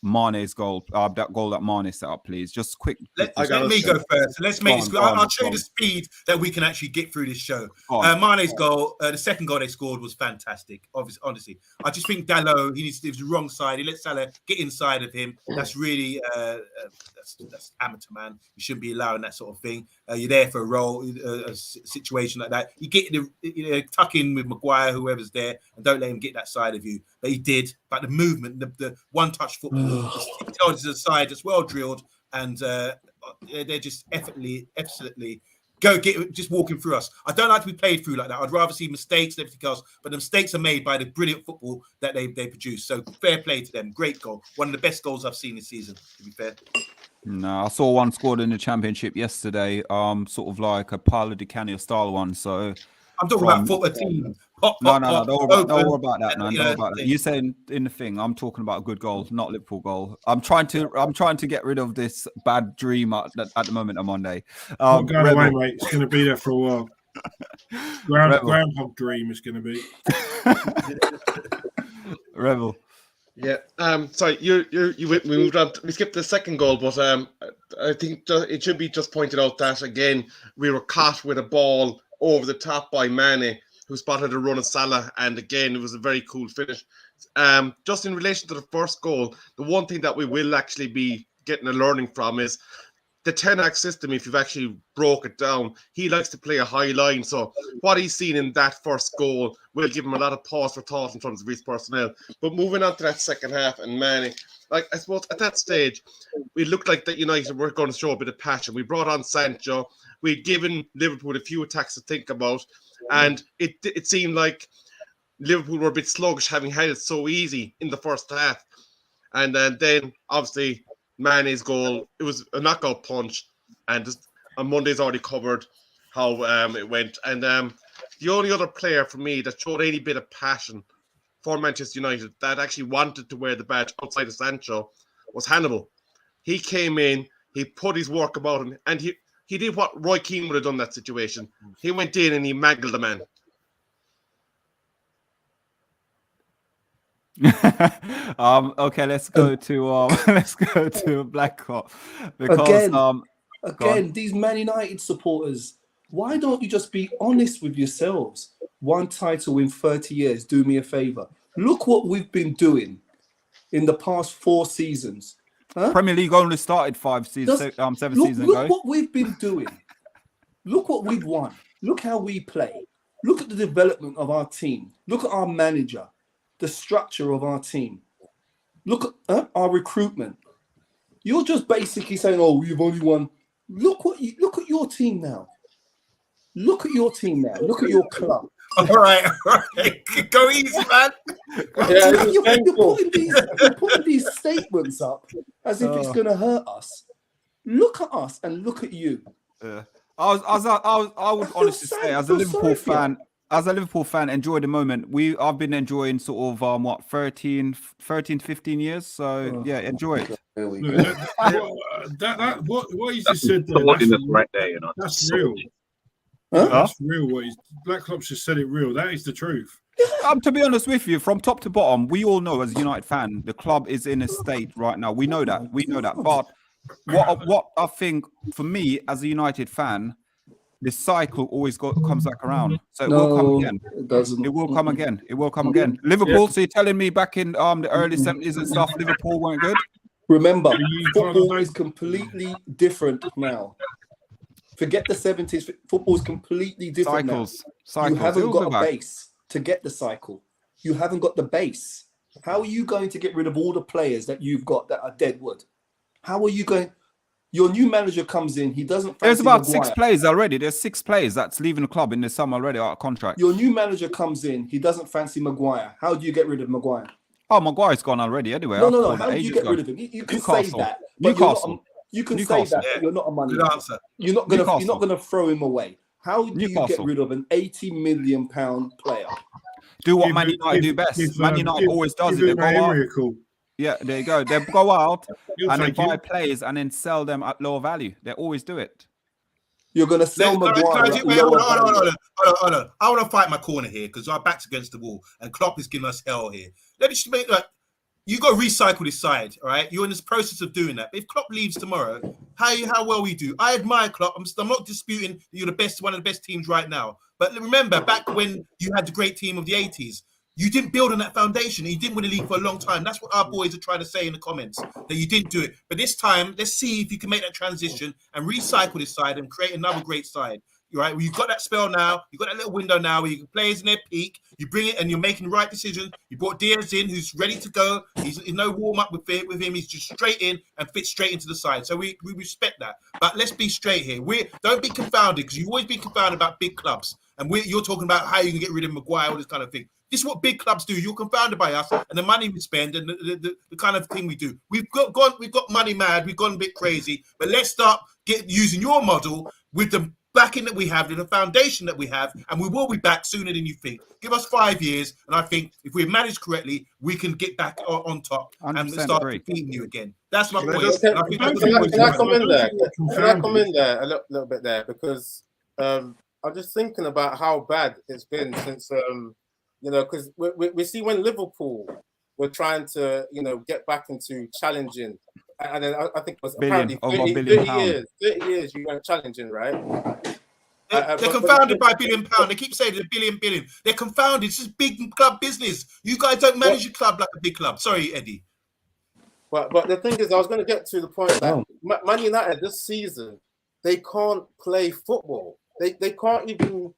Mane's goal. That goal that Mane set up, please. Just quick. Let me go first. So let's make this. I'll show you the speed that we can actually get through this show. Mane's goal, the second goal they scored was fantastic. Obviously, honestly, I just think Dalot, he needs to do the wrong side. He let Salah get inside of him. That's really that's amateur, man. You shouldn't be allowing that sort of thing. You're there for a role, a situation like that. You get tuck in with Maguire, whoever's there, and don't let him get that side of you. But he did. But the movement, the one-touch football, the to the side, just well drilled, and they're just effortlessly just walking through us. I don't like to be played through like that. I'd rather see mistakes and everything else, but the mistakes are made by the brilliant football that they produce. So fair play to them. Great goal. One of the best goals I've seen this season, to be fair. No, I saw one scored in the championship yesterday. Sort of like a Paolo Di Canio style one. So I'm talking about a team. No, don't worry about that, man. Don't worry about that. You saying in the thing, I'm talking about a good goal, not Liverpool goal. I'm trying to get rid of this bad dream at the moment on Monday. Not going away, mate. It's going to be there for a while. Groundhog dream is going to be. Rebel. Yeah. Sorry, we moved on. We skipped the second goal, but I think it should be just pointed out that again we were caught with a ball over the top by Mane, who spotted a run of Salah, and again it was a very cool finish. Just in relation to the first goal, the one thing that we will actually be getting a learning from is the 10-act system. If you've actually broke it down, he likes to play a high line. So what he's seen in that first goal will give him a lot of pause for thought in terms of his personnel. But moving on to that second half, and Mane, like I suppose at that stage, we looked like that United were going to show a bit of passion. We brought on Sancho. We'd given Liverpool a few attacks to think about, and it seemed like Liverpool were a bit sluggish, having had it so easy in the first half. And then obviously Mane's goal, it was a knockout punch, and just on Monday's already covered how it went. And the only other player for me that showed any bit of passion for Manchester United that actually wanted to wear the badge outside of Sancho was Hannibal. He came in, he put his work about him, and he did what Roy Keane would have done in that situation. He went in and he mangled the man. Okay, let's go to Blackhawk because again, these Man United supporters, why don't you just be honest with yourselves? One title in 30 years, do me a favor. Look what we've been doing in the past 4 seasons. Huh? Premier League only started 7 seasons ago. Look what we've been doing. Look what we've won. Look how we play. Look at the development of our team. Look at our manager, the structure of our team. Look at our recruitment. You're just basically saying, "Oh, we've only won." Look at your team now. Look at your team now. Look at your club. All right. Go easy, man. You're putting these statements up as if it's going to hurt us. Look at us and look at you. I would honestly say, as a feel Liverpool sorry for you. fan, enjoy the moment. I've been enjoying sort of 13, 15 years. So yeah, enjoy it. There we No, go. what he's That's just said there, sordidness right there, you know. that's real. Huh? That's real. Black Klopp's just said it real. That is the truth. To be honest with you, from top to bottom, we all know as a United fan, the club is in a state right now. We know that. But what I think for me as a United fan, the cycle always comes back around. So it will come again. It doesn't. It will come again. It will come again. Liverpool, so you're telling me back in the early 70s and stuff, Liverpool weren't good? Remember, football is completely different now. Forget the 70s. Football is completely different Cycles. now. You haven't It'll got go a back. base to get the cycle. You haven't got the base. How are you going to get rid of all the players that you've got that are dead wood? How are you going? Your new manager comes in. He doesn't. There's fancy about Maguire. 6 players already. There's 6 players that's leaving the club in the summer already out of contract. Your new manager comes in. He doesn't fancy Maguire. How do you get rid of Maguire? Oh, Maguire's gone already anyway. No. How do you get rid of him? You can say Newcastle. that. But Newcastle. You can say Newcastle. that. But you're not a money. Good answer. You're not gonna throw him away. How do you get Newcastle. rid of an £80 million player? Do what Give- Man United do give- best. give, Man um, United give- always does give it. They him go out. Emery a call. Yeah, there you go. They go out He'll and then take buy it. players and then sell them at lower value. They always do it. You're gonna sell Maguire. Hold at lower value. on. I want to fight my corner here because our back's against the wall and Klopp is giving us hell here. Let me just make you got to recycle this side, all right? You're in this process of doing that. But if Klopp leaves tomorrow, how well we do. I admire Klopp. I'm not disputing that you're the best, one of the best teams right now. But remember, back when you had the great team of the 80s, you didn't build on that foundation. You didn't win the league for a long time. That's what our boys are trying to say in the comments, that you didn't do it. But this time, let's see if you can make that transition and recycle this side and create another great side. Right? Well, you've got that spell now. You've got that little window now where you can players in their peak. You bring it and you're making the right decision. You brought Diaz in, who's ready to go. He's no warm up with him. He's just straight in and fits straight into the side. So we respect that. But let's be straight here. Don't be confounded because you've always been confounded about big clubs. And you're talking about how you can get rid of Maguire, all this kind of thing. This is what big clubs do. You're confounded by us and the money we spend and the kind of thing we do. We've got money mad. We've gone a bit crazy. But let's start using your model with the backing that we have, the foundation that we have, and we will be back sooner than you think. Give us 5 years, and I think if we manage correctly, we can get back on top and start beating you again. That's my point. Can I come in there? Can I come in there a little bit there? Because I'm just thinking about how bad it's been since, because we see when Liverpool were trying to, get back into challenging, and then I think it was apparently 30 years you weren't challenging, right? They're confounded by £1 billion. They keep saying they're billion. They're confounded. It's just big club business. You guys don't manage your club like a big club. Sorry, Eddie. But the thing is, I was going to get to the point that Man United this season, they can't play football. They can't do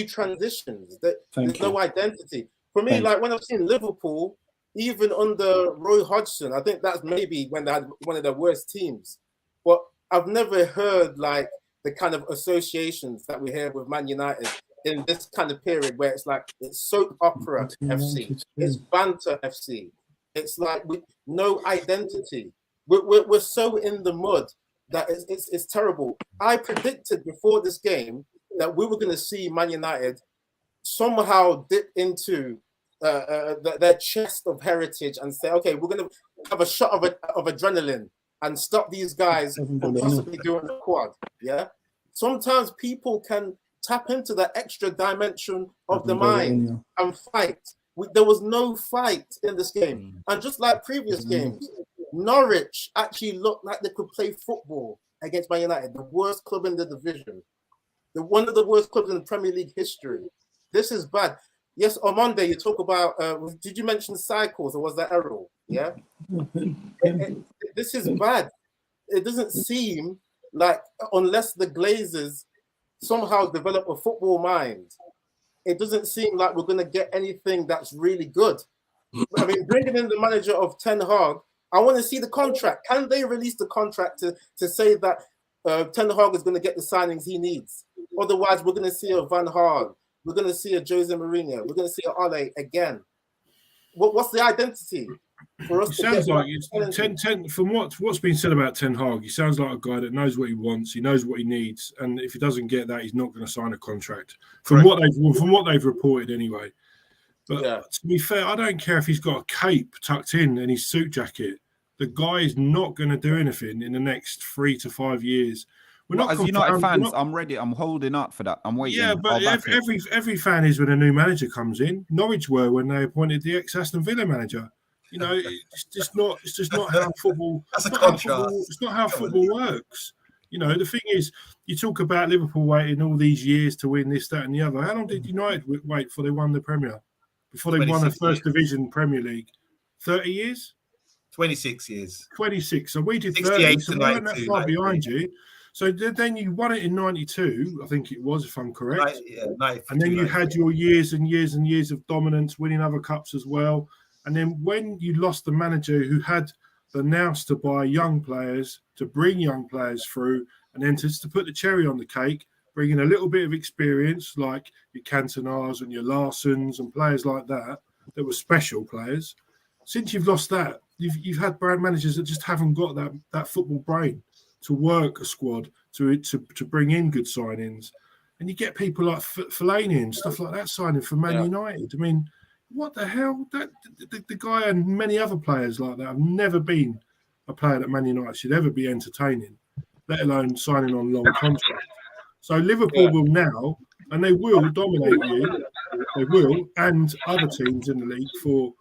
transitions. There's no identity. For me, like when I've seen Liverpool, even under Roy Hodgson, I think that's maybe when they had one of their worst teams. But I've never heard like the kind of associations that we hear with Man United in this kind of period where it's like it's soap opera FC, it's banter FC. It's like with no identity. We're so in the mud that it's terrible. I predicted before this game that we were going to see Man United somehow dip into their chest of heritage and say, okay, we're going to have a shot of adrenaline and stop these guys from possibly doing the quad. Yeah. Sometimes people can tap into the extra dimension of the mind and fight. There was no fight in this game. And just like previous games, Norwich actually looked like they could play football against Man United, the worst club in the division. One of the worst clubs in the Premier League history. This is bad. Yes, on Monday you talk about, did you mention cycles or was that Errol? Yeah? This is bad. It doesn't seem like, unless the Glazers somehow develop a football mind, it doesn't seem like we're going to get anything that's really good. I mean, bringing in the manager of Ten Hag, I want to see the contract. Can they release the contract to say that Ten Hag is going to get the signings he needs? Otherwise, we're going to see a Van Gaal. We're going to see a Jose Mourinho. We're going to see an Ole again. What's the identity? For us It to sounds get like that it's challenge- 10 from what's been said about Ten Hag. He sounds like a guy that knows what he wants, he knows what he needs, and if he doesn't get that, he's not going to sign a contract. From what they've reported anyway. But to be fair, I don't care if he's got a cape tucked in and his suit jacket. The guy is not going to do anything in the next 3 to 5 years. We're Well, not as United fans, I'm ready. I'm holding up for that. I'm waiting. Yeah, but every fan is when a new manager comes in. Norwich were when they appointed the ex-Aston Villa manager. You know, it's just not how football. That's a it's not how contrast. football- It's not how football works. You know, the thing is, you talk about Liverpool waiting all these years to win this, that, and the other. How long did United wait before they won the Premier? Before they won a 26 First Division Premier League? 30 years? 26 years. 26. So we did 68 30. to So we weren't that 92, far 93. behind you. So then you won it in 92, I think it was, if I'm correct. And then you had your years and years and years of dominance, winning other cups as well. And then when you lost the manager who had the nous to buy young players, to bring young players through, and then to put the cherry on the cake, bring in a little bit of experience like your Cantonars and your Larsons and players like that were special players. Since you've lost that, you've had brand managers that just haven't got that football brain to work a squad, to bring in good signings. And you get people like Fellaini and stuff like that signing for Man United. I mean, what the hell? The guy and many other players like that have never been a player that Man United should ever be entertaining, let alone signing on long contracts. So Liverpool will now, and they will dominate you, they will, and other teams in the league for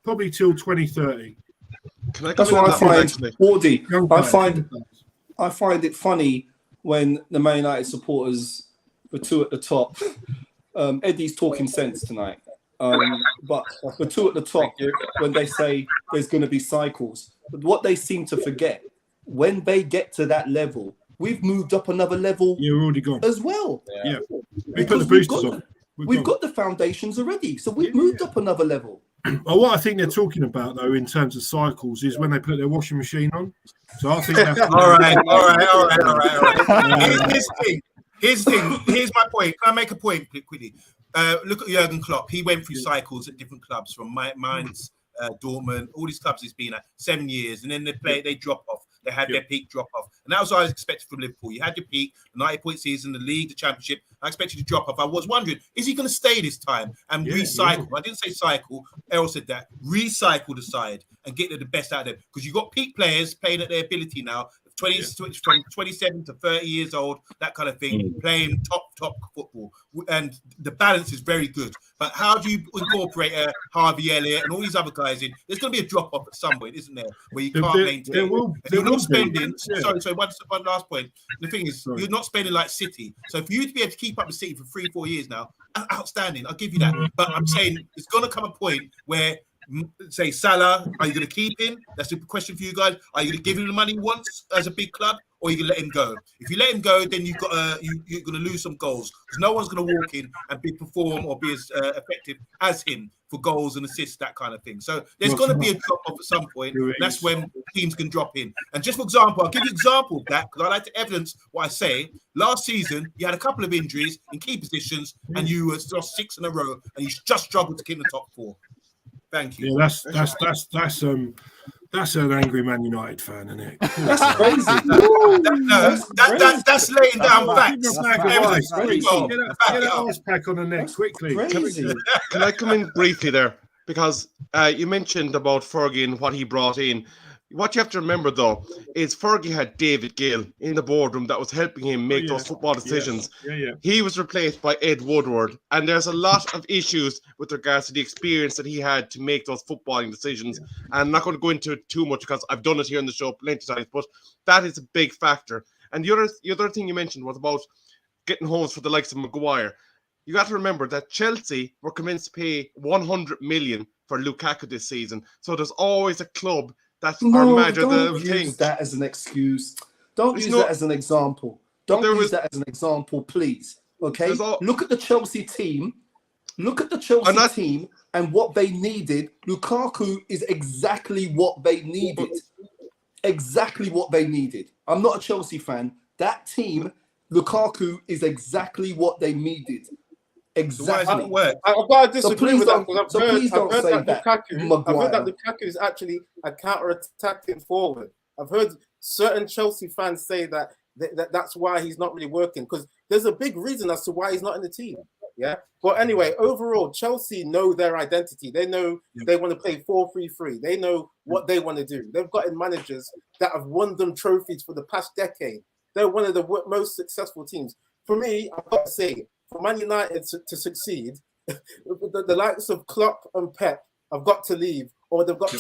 probably till 2030. That's what I find, Wardy. I find it funny when the Man United supporters, the two at the top, Eddie's talking sense tonight. But the two at the top, when they say there's going to be cycles, but what they seem to forget, when they get to that level, we've moved up another level. You're already gone as well. Yeah, we put the boosters on. We've got the foundations already, so we've moved up another level. Well, what I think they're talking about, though, in terms of cycles, is when they put their washing machine on. So I think that's all right. Here's the thing. Here's my point. Can I make a point quickly? Look at Jurgen Klopp. He went through cycles at different clubs, from Mainz, Dortmund, all these clubs he's been at 7 years, and then they drop off. They had their peak drop off, and that was what I was expected from Liverpool. You had your peak, the 90-point season, the league, the championship. I expected you to drop off. I was wondering, is he going to stay this time and recycle? I didn't say cycle. Errol said that. Recycle the side and get the best out of them, because you've got peak players playing at their ability now. From 27 to 30 years old, that kind of thing, playing top football, and the balance is very good. But how do you incorporate Harvey Elliott and all these other guys in? There's going to be a drop off at some point, isn't there, where you can't maintain. You're not spending. Sorry. One last point. The thing is, you're not spending like City. So for you to be able to keep up with City for 3-4 years now, outstanding. I'll give you that. But I'm saying it's going to come a point where, say, Salah, are you going to keep him? That's the question for you guys. Are you going to give him the money once as a big club, or are you going to let him go? If you let him go, then you're going to lose some goals, because no one's going to walk in and perform or be as effective as him for goals and assists, that kind of thing. So there's going to be a drop off at some point. That's when teams can drop in. And just for example, I'll give you an example of that, because I like to evidence what I say. Last season, you had a couple of injuries in key positions, and you were lost 6 in a row, and you just struggled to keep the top 4. Thank you. Yeah, that's an angry Man United fan, isn't it? That's crazy. That's laying down facts. Get an arse pack on the neck quickly. Can I come in briefly there? Because you mentioned about Fergie and what he brought in. What you have to remember, though, is Fergie had David Gill in the boardroom that was helping him make those football decisions. He was replaced by Ed Woodward, and there's a lot of issues with regards to the experience that he had to make those footballing decisions. And I'm not going to go into it too much, because I've done it here in the show plenty of times, but that is a big factor. And the other thing you mentioned was about getting homes for the likes of Maguire. You got to remember that Chelsea were convinced to pay 100 million for Lukaku this season. So there's always a club that's our manager. Don't use that as an excuse. Don't use that as an example. Don't use that as an example, please. Okay? Look at the Chelsea team. Look at the Chelsea team and what they needed. Lukaku is exactly what they needed. Exactly what they needed. I'm not a Chelsea fan. That team, Lukaku is exactly what they needed. So why Exactly. does it work? I've got to disagree please with that don't- because so please don't say that, I've heard Maguire. that Lukaku is actually a counter-attacking forward. I've heard certain Chelsea fans say that's why he's not really working, because there's a big reason as to why he's not in the team. Yeah. But anyway, overall, Chelsea know their identity. They know they want to play 4-3-3. They know what they want to do. They've gotten managers that have won them trophies for the past decade. They're one of the most successful teams. For me, I've got to say, for Man United to succeed, the likes of Klopp and Pep have got to leave, or they've got to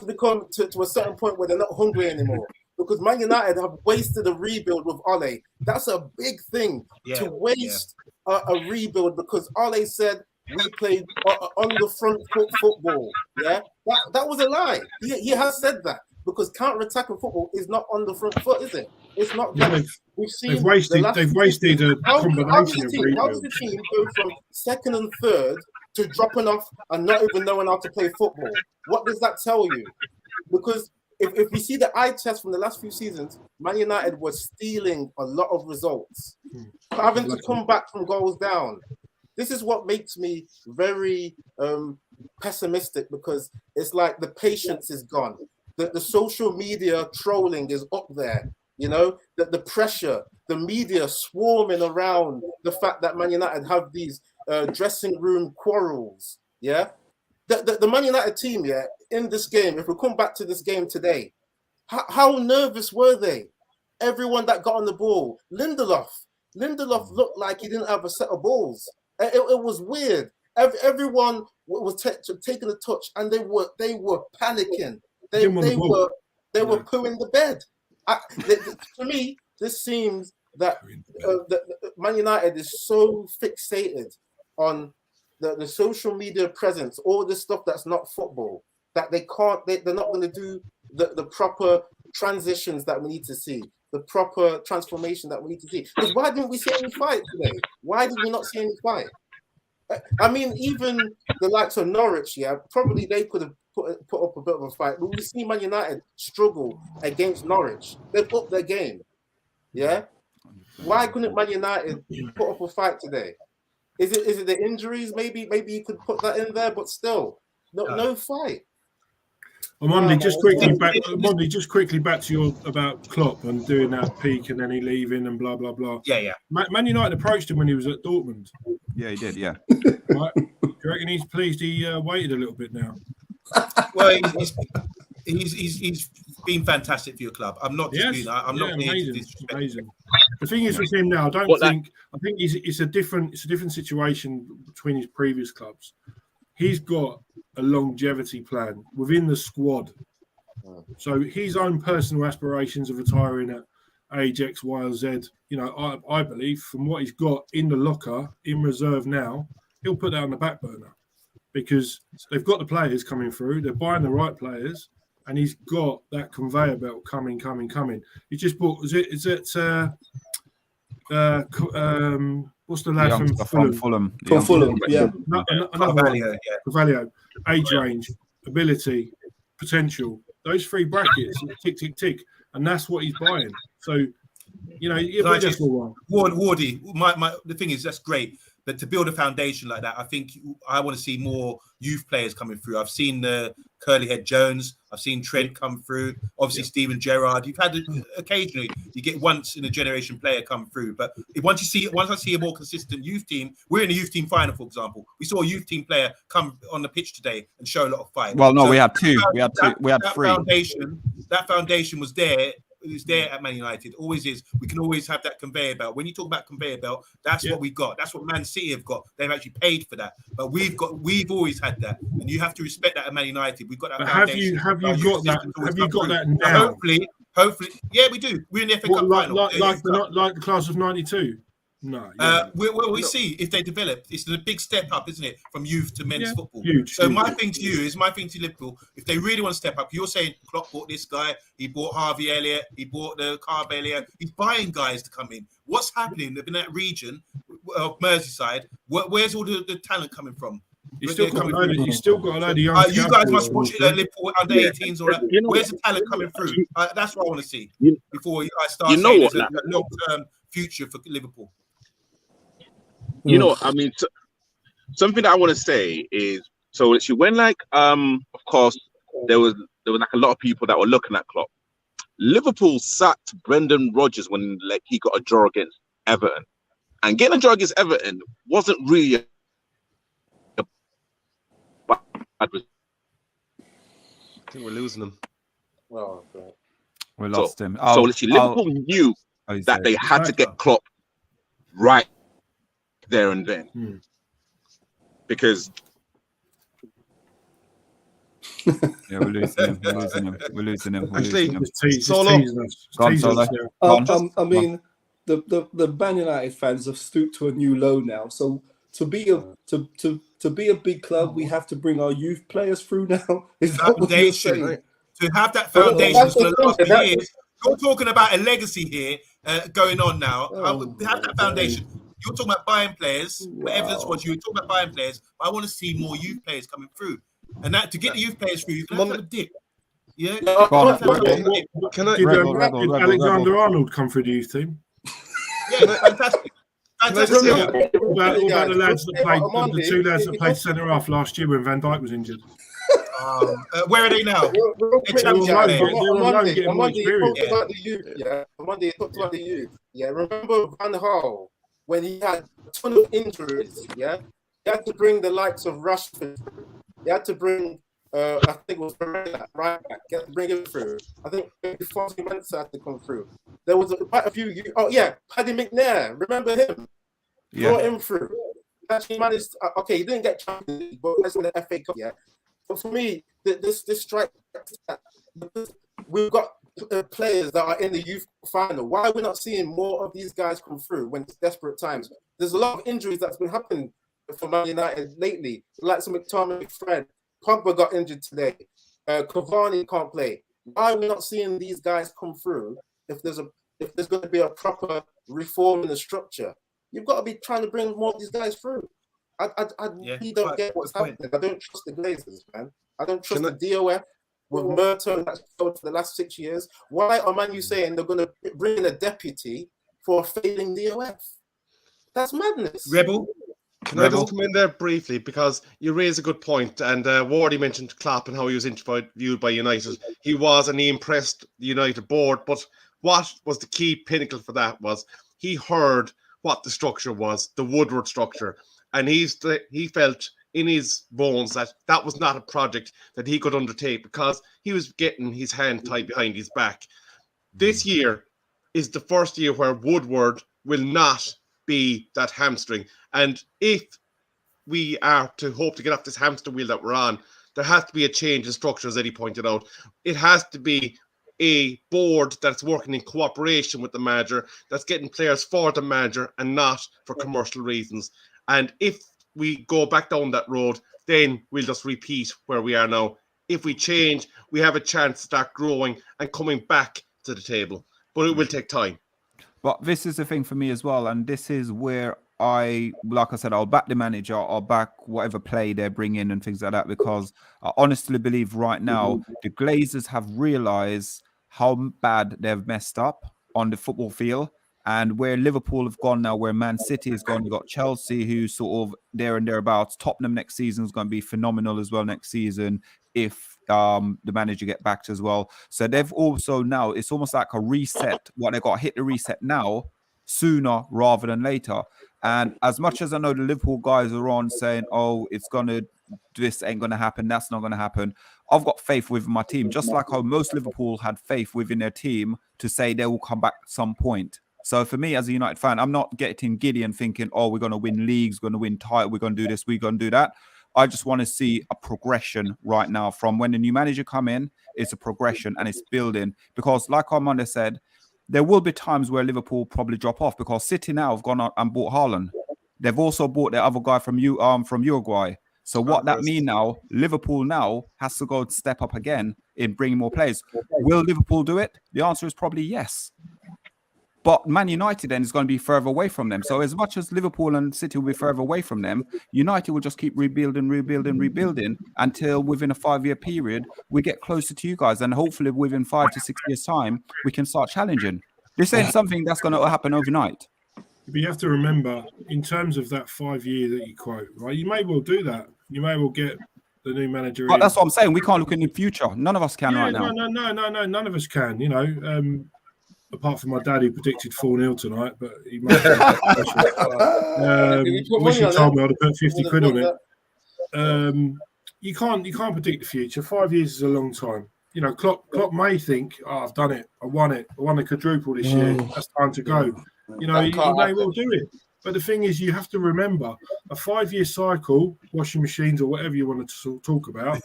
become to a certain point where they're not hungry anymore. Because Man United have wasted a rebuild with Ole. That's a big thing to waste a rebuild, because Ole said we played on the front foot football. Yeah, that was a lie. He has said that, because counter-attacking football is not on the front foot, is it? It's not. We've seen they've wasted a combination of how does rebuilds. the team go from second and third to dropping off and not even knowing how to play football? What does that tell you? Because if we see the eye test from the last few seasons, Man United was stealing a lot of results, having to come back from goals down. This is what makes me very pessimistic, because it's like the patience is gone. The social media trolling is up there. You know, the pressure, the media swarming around the fact that Man United have these dressing room quarrels. Yeah. The Man United team, in this game, if we come back to this game today, how nervous were they? Everyone that got on the ball, Lindelof looked like he didn't have a set of balls. It was weird. Everyone was taking a touch, and they were panicking. They were pooing the bed. To me, this seems that Man United is so fixated on the social media presence, all this stuff that's not football, that they're not going to do the proper transitions that we need to see, the proper transformation that we need to see. Because why didn't we see any fight today? Why did we not see any fight? I mean, even the likes of Norwich, probably they could have put up a bit of a fight, but we see Man United struggle against Norwich. They've upped their game. Yeah? Why couldn't Man United put up a fight today? Is it the injuries? Maybe you could put that in there, but still, no fight. Mondi, just quickly back to your about Klopp and doing that peak and then he leaving and blah blah blah. Yeah. Man United approached him when he was at Dortmund. Yeah, he did. Yeah. Right? Do you reckon he's pleased he waited a little bit now? Well, he's been fantastic for your club. I'm not disputing. I'm not amazing. The thing is with him now, I think it's a different situation between his previous clubs. He's got a longevity plan within the squad. So his own personal aspirations of retiring at age X, Y, or Z, I believe from what he's got in the locker, in reserve now, he'll put that on the back burner because they've got the players coming through, they're buying the right players, and he's got that conveyor belt coming. He just bought, what's the lad from Fulham? From Fulham, yeah. Carvalho, age range, ability, potential. Those three brackets, tick, tick, tick. And that's what he's buying. So, Wardy, the thing is, that's great. But to build a foundation like that, I want to see more youth players coming through. I've seen the curly head Jones. I've seen Trent come through. Obviously, Steven Gerrard. You've had occasionally you get once in a generation player come through. But once I see a more consistent youth team, we're in a youth team final, for example. We saw a youth team player come on the pitch today and show a lot of fight. Well, no, we had two. We had three. That foundation was there. It's there at Man United. Always is. We can always have that conveyor belt. When you talk about conveyor belt, that's what we got. That's what Man City have got. They've actually paid for that. But we've always had that, and you have to respect that at Man United. We've got that. But foundation. Have you got that now? Hopefully, yeah, we do. We're in the FA Cup final. Like the class of '92. No. We'll see if they develop. It's a big step up, isn't it, from youth to men's football? Huge. My thing to Liverpool, if they really want to step up, you're saying Klopp bought this guy, he bought Harvey Elliott, he bought the Carvalho, he's buying guys to come in. What's happening in that region of Merseyside? Where's all the talent coming from? He's still got a load of young. You guys must watch Liverpool under 18s or that. Where's the talent coming through? That's what I want to see before I start saying there's a long-term future for Liverpool. you know, I mean, something that I want to say is, so she when like, of course, there was like a lot of people that were looking at Klopp. Liverpool sacked Brendan Rodgers when like he got a draw against Everton, and getting a draw against Everton wasn't really a bad result. I think we're losing him. Oh, God. We lost him. So literally, Liverpool knew that they had to get Klopp right there and then, because yeah, we're losing him. We're losing him. Actually, Solo. I mean, the Man United fans have stooped to a new low now. So to be a big club, we have to bring our youth players through now. Is that what you're saying? Right. To have that foundation for the last few years. You're talking about a legacy here going on now. To have that foundation. You're talking about buying players. What evidence was you were talking about buying players? I want to see more youth players coming through. And that to get the youth players through, you can have a dip. Yeah. Can I? Did Alexander Arnold come through the youth team? Yeah, fantastic. Fantastic. What about the lads that played, the two lads that played centre half last year when Van Dijk was injured? Where are they now? On Monday, he talked about the youth. Yeah, on Monday he talked about the youth. Yeah, remember Van Gaal when he had a ton of injuries? Yeah, he had to bring the likes of Rashford. He had to bring, I think it was right back. He had to bring him through. I think before he went to have to come through. There was quite a few. Oh yeah, Paddy McNair. Remember him? Yeah. Brought him through. Actually managed. Okay, he didn't get Champions League, but that's in the FA Cup. Yeah. But for me, this strike, we've got players that are in the youth final. Why are we not seeing more of these guys come through when it's desperate times? There's a lot of injuries that's been happening for Man United lately, like some McTominay, Fred, Pogba got injured today. Cavani can't play. Why are we not seeing these guys come through? If there's going to be a proper reform in the structure, you've got to be trying to bring more of these guys through. I really don't get what's happening. I don't trust the Glazers, man. I don't trust the DOF with Merton that's failed for the last 6 years. Why are Man U saying they're going to bring in a deputy for a failing DOF? That's madness. Rebel. Can I just come in there briefly, because you raise a good point, and Wardy mentioned Klopp and how he was interviewed by United. He was, and he impressed the United board, but what was the key pinnacle for that was he heard what the structure was, the Woodward structure, and he felt in his bones that that was not a project that he could undertake because he was getting his hand tied behind his back. This year is the first year where Woodward will not be that hamstring. And if we are to hope to get off this hamster wheel that we're on, there has to be a change in structure, as Eddie pointed out. It has to be a board that's working in cooperation with the manager, that's getting players for the manager and not for commercial reasons. And if we go back down that road, then we'll just repeat where we are now. If we change, we have a chance to start growing and coming back to the table. But it will take time. But this is the thing for me as well, and this is where like I said, I'll back the manager, I'll back whatever play they bring in and things like that, because I honestly believe right now the Glazers have realised how bad they've messed up on the football field, and where Liverpool have gone now, where Man City has gone, you've got Chelsea who's sort of there and thereabouts. Tottenham next season is going to be phenomenal as well next season if the manager get backed as well. So they've also now, it's almost like a reset. What they got, hit the reset now sooner rather than later. And as much as I know the Liverpool guys are on saying, oh, this ain't going to happen, that's not going to happen, I've got faith within my team, just like how most Liverpool had faith within their team to say they will come back at some point. So for me as a United fan, I'm not getting giddy and thinking, oh, we're going to win leagues, we're going to win title, we're going to do this, we're going to do that. I just want to see a progression right now from when the new manager come in. It's a progression and it's building, because like Armando said, there will be times where Liverpool probably drop off, because City now have gone out and bought Haaland. They've also bought the other guy from Uruguay. So what that means now, Liverpool now has to go step up again in bringing more players. Will Liverpool do it? The answer is probably yes. But Man United then is going to be further away from them. So as much as Liverpool and City will be further away from them, United will just keep rebuilding until within a 5-year period, we get closer to you guys. And hopefully within 5 to 6 years' time, we can start challenging. This ain't something that's going to happen overnight. But you have to remember, in terms of that 5 year that you quote, right? You may well do that. You may well get the new manager. But that's what I'm saying. We can't look in the future. None of us can right now. No, none of us can. You know, apart from my dad, who predicted 4-0 tonight, but he might have wish he told me I'd have put 50 quid on it. You can't predict the future. 5 years is a long time. You know, Klopp may think, "Oh, I've done it. I won it. I won the quadruple this year. That's time to go." You know, he may well do it. But the thing is, you have to remember a 5 year cycle, washing machines or whatever you want to talk about,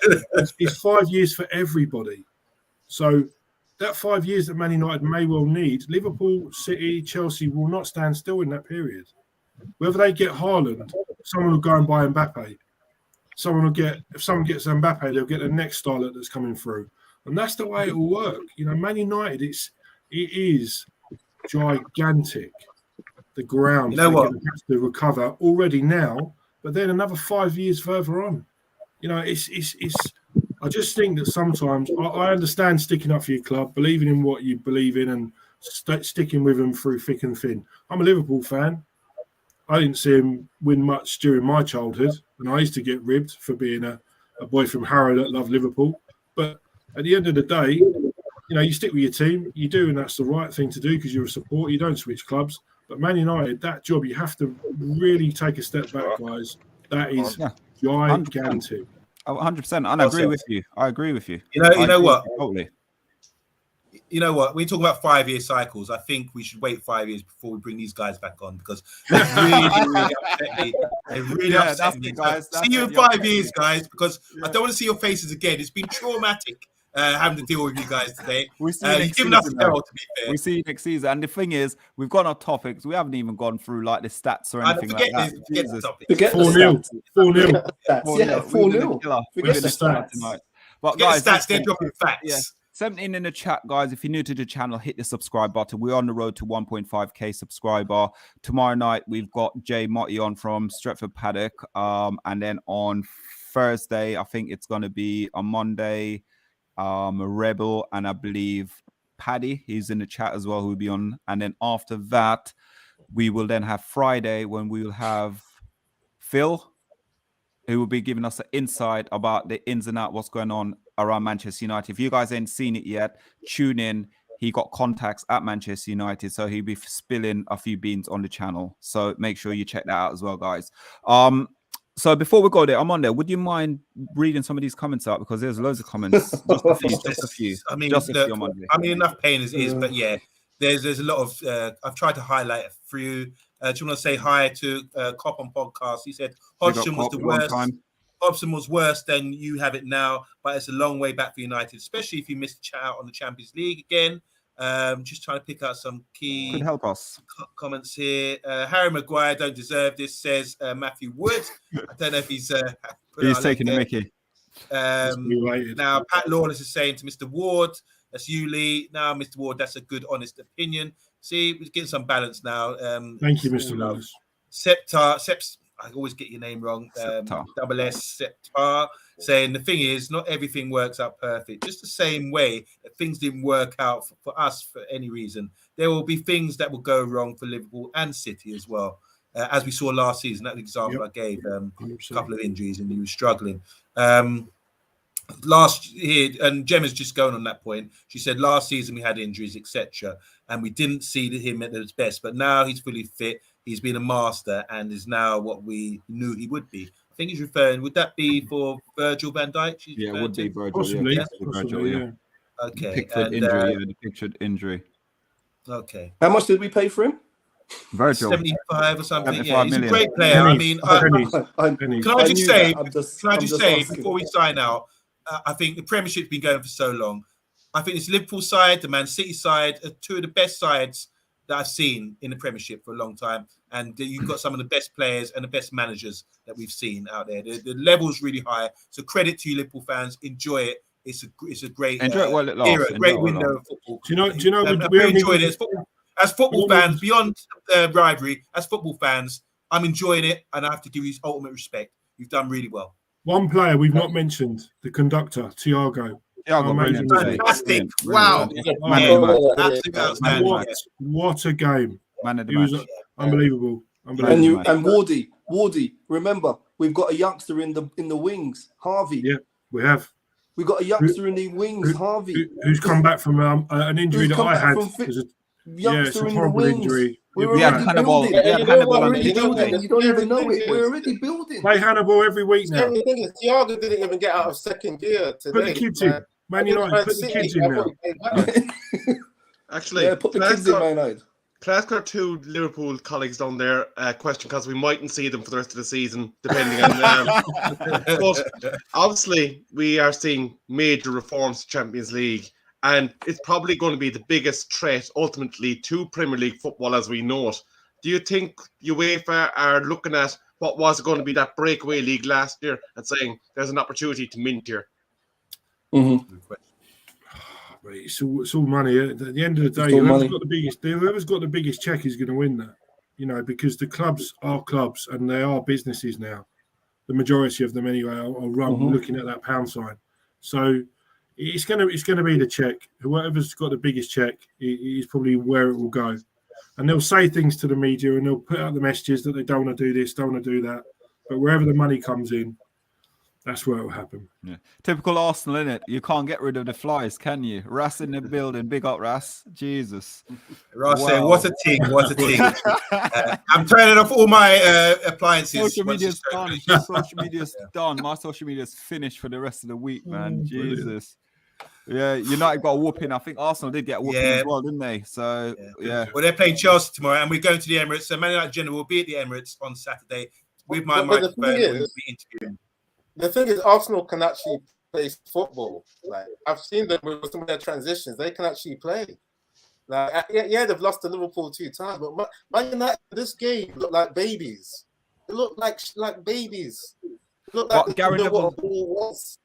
is 5 years for everybody. So that 5 years that Man United may well need, Liverpool, City, Chelsea will not stand still in that period. Whether they get Haaland, someone will go and buy Mbappe. If someone gets Mbappe, they'll get the next starlet that's coming through. And that's the way it will work. You know, Man United, it is gigantic. The ground they're going to have to recover already now, but then another 5 years further on. You know, it's. I just think that sometimes I understand sticking up for your club, believing in what you believe in, and sticking with them through thick and thin. I'm a Liverpool fan. I didn't see him win much during my childhood, and I used to get ribbed for being a boy from Harrow that loved Liverpool. But at the end of the day, you know, you stick with your team, you do, and that's the right thing to do because you're a supporter. You don't switch clubs. But Man United, that job, you have to really take a step back, guys. That is gigantic. 100%. And I agree with you. I agree with you. You know what? Totally. You know what? When we talk about 5 year cycles, I think we should wait 5 years before we bring these guys back on because they really upset me. They really upset me. Guys. See you in 5 years, guys, because I don't want to see your faces again. It's been traumatic. Having to deal with you guys today. You've given us a hell, to be fair. We see you next season. And the thing is, we've gone on topics. We haven't even gone through like the stats or anything like that. Forget 4-0. 4-0. 4-0. Forget the stats tonight. But guys, the stats, they're dropping facts. Yeah. 17 in the chat, guys. If you're new to the channel, hit the subscribe button. We're on the road to 1.5k subscriber. Tomorrow night, we've got Jay Motti on from Stretford Paddock. And then on Thursday, I think it's going to be on Monday, Rebel, and I believe Paddy, he's in the chat as well, who will be on. And then after that, we will then have Friday when we will have Phil, who will be giving us an insight about the ins and outs, what's going on around Manchester United. If you guys ain't seen it yet, tune in. He got contacts at Manchester United, so he'll be spilling a few beans on the channel. So make sure you check that out as well, guys. So before we go there, I'm on there. Would you mind reading some of these comments out? Because there's loads of comments. Just a few. I mean, enough pain as it is, but yeah, there's a lot of. I've tried to highlight a few. Do you want to say hi to Cop on podcast? He said Hodgson was the worst. Hodgson was worse than you have it now, but it's a long way back for United, especially if you missed out on the Champions League again. Just trying to pick out some key could help us comments here. Harry Maguire don't deserve this, says Matthew Wood. I don't know if he's taking the mickey. Now Pat Lawless is saying to Mr. Ward, that's you, Lee. Now, Mr. Ward, that's a good, honest opinion. See, we're getting some balance now. Thank you, Mr. Lawless. Seps, I always get your name wrong. Double S Septar, saying the thing is, not everything works out perfect. Just the same way that things didn't work out for us for any reason, there will be things that will go wrong for Liverpool and City as well. As we saw last season, that example I gave, a couple of injuries and he was struggling. Last year, and Gemma's just going on that point. She said last season we had injuries, etc., and we didn't see him at his best. But now he's fully fit. He's been a master and is now what we knew he would be. I think he's referring. Would that be for Virgil van Dijk? Yeah, it would be Virgil. Possibly. Yeah. Possibly, yeah. Okay. Pickford injury. The Pickford injury. Okay. How much did we pay for him? Virgil. 75 or something. 75 yeah, he's million. a great player. Pennies. I mean, can I just say, asking. before we sign out, I think the Premiership's been going for so long. I think this Liverpool side, the Man City side, are two of the best sides that I've seen in the Premiership for a long time. And you've got some of the best players and the best managers that we've seen out there. The level's really high. So credit to you, Liverpool fans. Enjoy it. It's a great enjoy it while it lasts. era, great window of football. Do you know? We enjoyed it as football fans. Beyond rivalry, as football fans, I'm enjoying it, and I have to give you ultimate respect. You've done really well. One player we've not mentioned, the conductor, Thiago. Brilliant. Fantastic! Wow, Man of the match. absolutely outstanding. What a game! Man of the match. Unbelievable. And Unbelievable. Wardy, remember, we've got a youngster in the wings, Harvey. Yeah, we have. We got a youngster in the wings, Harvey. Who's come back from an injury that I had. It's a horrible injury. We're already building. Yeah, Hannibal on the You don't even know it. We're already building. Play Hannibal every week now. The thing is, Thiago didn't even get out of second gear today. Put the kids in. Man United, put the kids in now. Actually, Yeah, put the kids in, Man United. Class got two Liverpool colleagues down there question because we mightn't see them for the rest of the season, depending on but obviously, we are seeing major reforms to Champions League, and it's probably going to be the biggest threat ultimately to Premier League football as we know it. Do you think UEFA are looking at what was going to be that breakaway league last year and saying there's an opportunity to mint here? Mm-hmm. It's all money. At the end of the day, whoever's got the biggest check is going to win that. You know, because the clubs are clubs and they are businesses now. The majority of them, anyway, are run looking at that pound sign. So it's going to be the check. Whoever's got the biggest check is probably where it will go. And they'll say things to the media and they'll put out the messages that they don't want to do this, don't want to do that. But wherever the money comes in, that's where it will happen. Yeah. Typical Arsenal, innit? You can't get rid of the flies, can you? Ras in the building. Big up, Ras. Jesus. Ross saying, what a thing. What a thing. I'm turning off all my appliances. Social media's done. Social media's done. My social media's finished for the rest of the week, man. Jesus. Yeah, United got a whooping. I think Arsenal did get a whooping as well, didn't they? So, yeah. Well, they're playing Chelsea tomorrow, and we're going to the Emirates. So, Man United General will be at the Emirates on Saturday with my microphone. We'll be interviewing. The thing is, Arsenal can actually play football. Like, I've seen them with some of their transitions; they can actually play. Like, yeah, they've lost to Liverpool 2 times, but Man United, this game looked like babies. It looked like babies. It looked like Gary Neville was.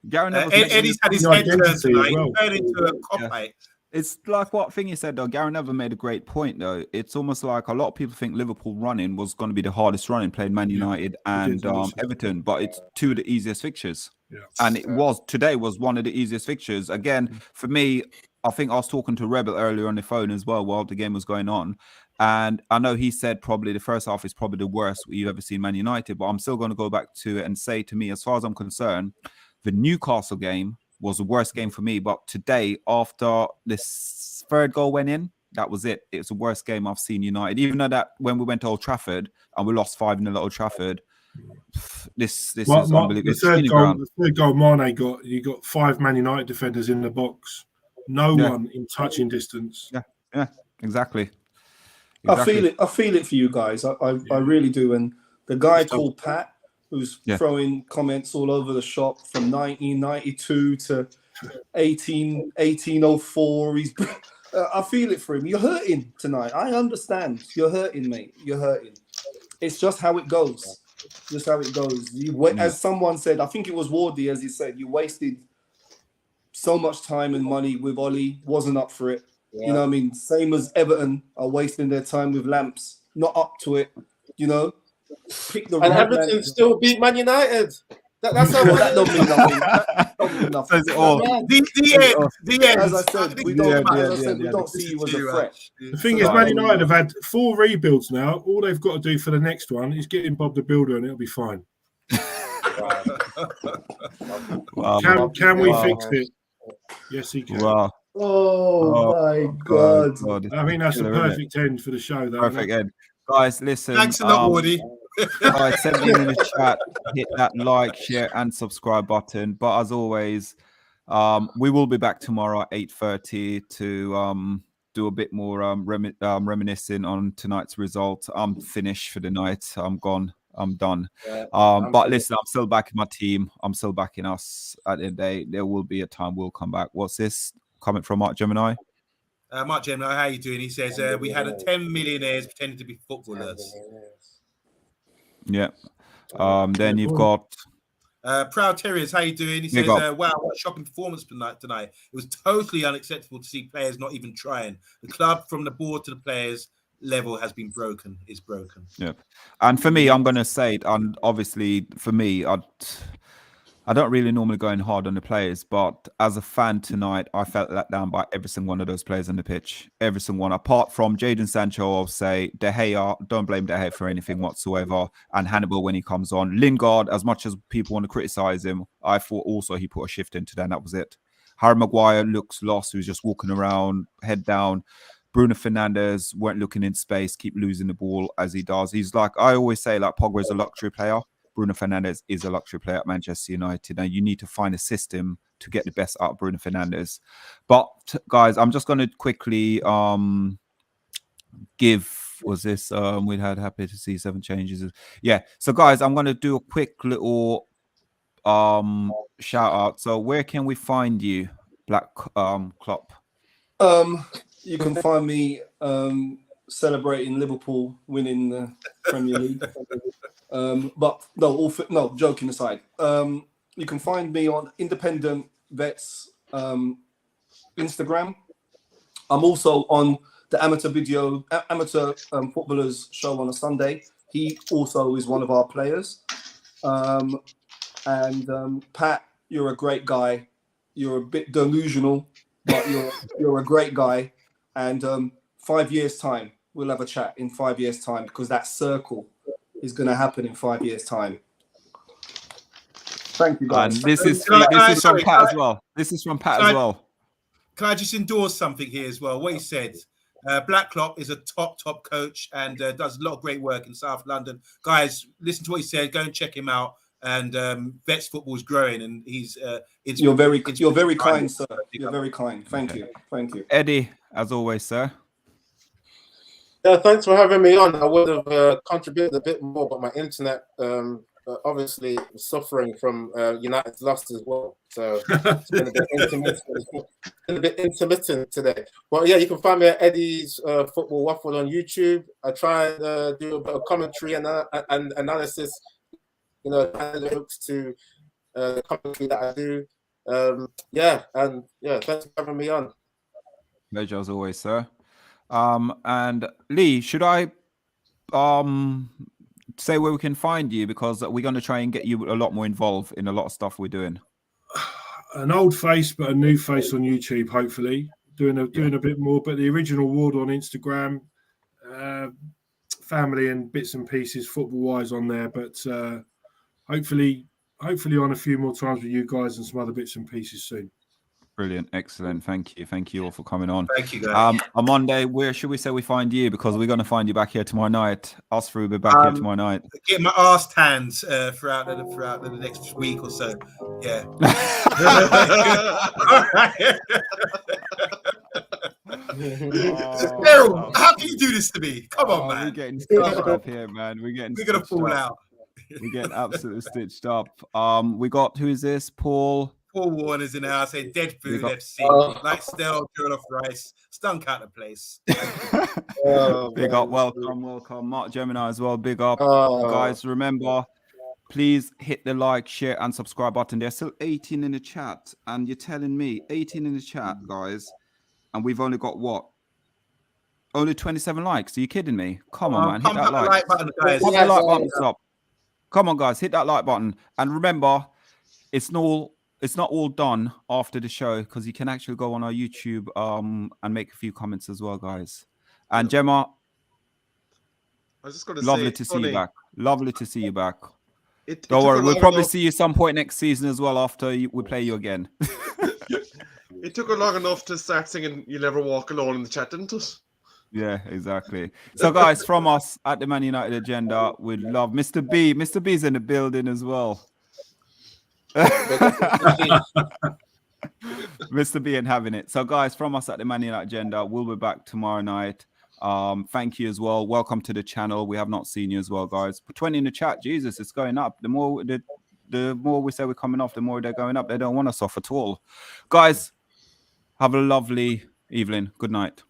Eddie's had his head turned tonight. He turned into a cop-out. It's like what thing you said, though. Gary Neville made a great point, though. It's almost like a lot of people think Liverpool running was going to be the hardest running, playing Man United and Everton, but it's 2 of the easiest fixtures. Yeah. And today was one of the easiest fixtures. Again, for me, I think I was talking to Rebel earlier on the phone as well while the game was going on. And I know he said probably the first half is probably the worst you've ever seen Man United, but I'm still going to go back to it and say, to me, as far as I'm concerned, the Newcastle game was the worst game for me. But today, after this third goal went in, that was it. It's the worst game I've seen United. Even though that when we went to Old Trafford and we lost 5-0 at Old Trafford, this is unbelievable. The third goal Mane got, you got 5 Man United defenders in the box. No one in touching distance. Yeah, exactly. I feel it for you guys. I really do. And the guy called Pat, who's throwing comments all over the shop from 1992 to 1804. I feel it for him. You're hurting tonight. I understand. You're hurting, mate. You're hurting. It's just how it goes. Just how it goes. As someone said, I think it was Wardy, as he said, you wasted so much time and money with Ollie. Wasn't up for it. Yeah. You know what I mean? Same as Everton are wasting their time with Lamps. Not up to it. You know? And Everton still beat Man United. That's how that don't mean nothing. That don't mean nothing. The end. As I said, we don't see you as a threat. The thing is, Man United have had 4 rebuilds now. All they've got to do for the next one is get in Bob the Builder, and it'll be fine. Can we fix it? Yes, he can. Wow. Oh my God! I mean, that's the perfect end for the show. Perfect end, guys. Listen. Thanks a lot, Woody. Guys, send me in the chat. Hit that like, share, and subscribe button. But as always, we will be back tomorrow at 8:30 to do a bit more reminiscing on tonight's result. I'm finished for the night. I'm gone. I'm done. But listen, I'm still backing my team. I'm still backing us. At the end of the day, there will be a time we'll come back. What's this? Comment from Mark Gemini. Mark Gemini, how are you doing? He says, we had 10 millionaires pretending to be footballers. Yeah. Then you've got... Proud Terriers, how you doing? He says, wow, what a shocking performance tonight. It was totally unacceptable to see players not even trying. The club, from the board to the players, level has been broken. It's broken. Yeah. And for me, I'm going to say it, and obviously for me, I don't really normally go in hard on the players, but as a fan tonight, I felt let down by every single one of those players on the pitch. Every single one, apart from Jadon Sancho, I'll say De Gea. Don't blame De Gea for anything whatsoever. And Hannibal when he comes on. Lingard, as much as people want to criticize him, I thought also he put a shift into that, and that was it. Harry Maguire looks lost. He was just walking around, head down. Bruno Fernandes weren't looking in space, keep losing the ball as he does. He's like, I always say, like, Pogba is a luxury player. Bruno Fernandes is a luxury player at Manchester United. Now, you need to find a system to get the best out of Bruno Fernandes. But, guys, I'm just going to quickly we had happy to see 7 changes. Yeah. So, guys, I'm going to do a quick little shout out. So, where can we find you, Black Klopp? You can find me celebrating Liverpool winning the Premier League. But no, joking aside. You can find me on Independent Vets Instagram. I'm also on the amateur footballers show on a Sunday. He also is one of our players. Pat, you're a great guy. You're a bit delusional, but you're a great guy. And 5 years' time, we'll have a chat in 5 years' time, because that circle is going to happen in 5 years' time. Thank you, guys. And this is from Pat as well. This is from Pat as well. Can I just endorse something here as well? What he said. Black Klopp is a top coach and does a lot of great work in South London. Guys, listen to what he said. Go and check him out. And Vets football is growing, and he's. You're very kind, sir. You're very kind. Thank you. Eddie, as always, sir. Yeah, thanks for having me on. I would have contributed a bit more, but my internet obviously was suffering from United's loss as well. So it's been a bit intermittent today. Well, yeah, you can find me at Eddie's Football Waffle on YouTube. I try and do a bit of commentary and analysis. You know, looks to the commentary that I do. Thanks for having me on. Pleasure as always, sir. And Lee, should I say where we can find you, because we're going to try and get you a lot more involved in a lot of stuff we're doing? An old face, but a new face on YouTube. Hopefully, doing a bit more. But the original Ward on Instagram, family and bits and pieces, football wise on there. But hopefully on a few more times with you guys and some other bits and pieces soon. Brilliant, excellent. Thank you all for coming on. Thank you, guys. On Monday, where should we say we find you? Because we're going to find you back here tomorrow night. Us three will be back here tomorrow night. Get my arse tanned throughout the next week or so. Yeah. Daryl, how can you do this to me? Come on, man. We're getting stitched up here, man. We're going to fall out. We're getting absolutely stitched up. We got, who is this? Paul Warner's in the house. Say Dead Food FC, like stale jollof rice, stunk out the place. Big up, welcome. Mark Gemini as well, big up. Guys, remember, please hit the like, share, and subscribe button. There's still 18 in the chat, and you're telling me 18 in the chat, guys, and we've only got what? Only 27 likes. Are you kidding me? Come on, man, hit that like button, guys. Hit the like button up. Come on, guys, hit that like button, and remember, it's not all done after the show, because you can actually go on our YouTube and make a few comments as well, guys. And Gemma, I was just going lovely to see you back. Lovely to see you back. Don't worry, we'll probably see you some point next season as well after we play you again. It took her long enough to start singing "You'll Never Walk Alone" in the chat, didn't it? Yeah, exactly. So, guys, from us at the Man United Agenda, we'd love Mr. B. Mr. B's in the building as well. Mr. B and having it. So, guys, from us at the Man United Agenda, we'll be back tomorrow night. Thank you as well. Welcome to the channel. We have not seen you as well, guys. Put 20 in the chat. Jesus, it's going up. The more we say we're coming off, the more they're going up. They don't want us off at all. Guys, have a lovely evening. Good night.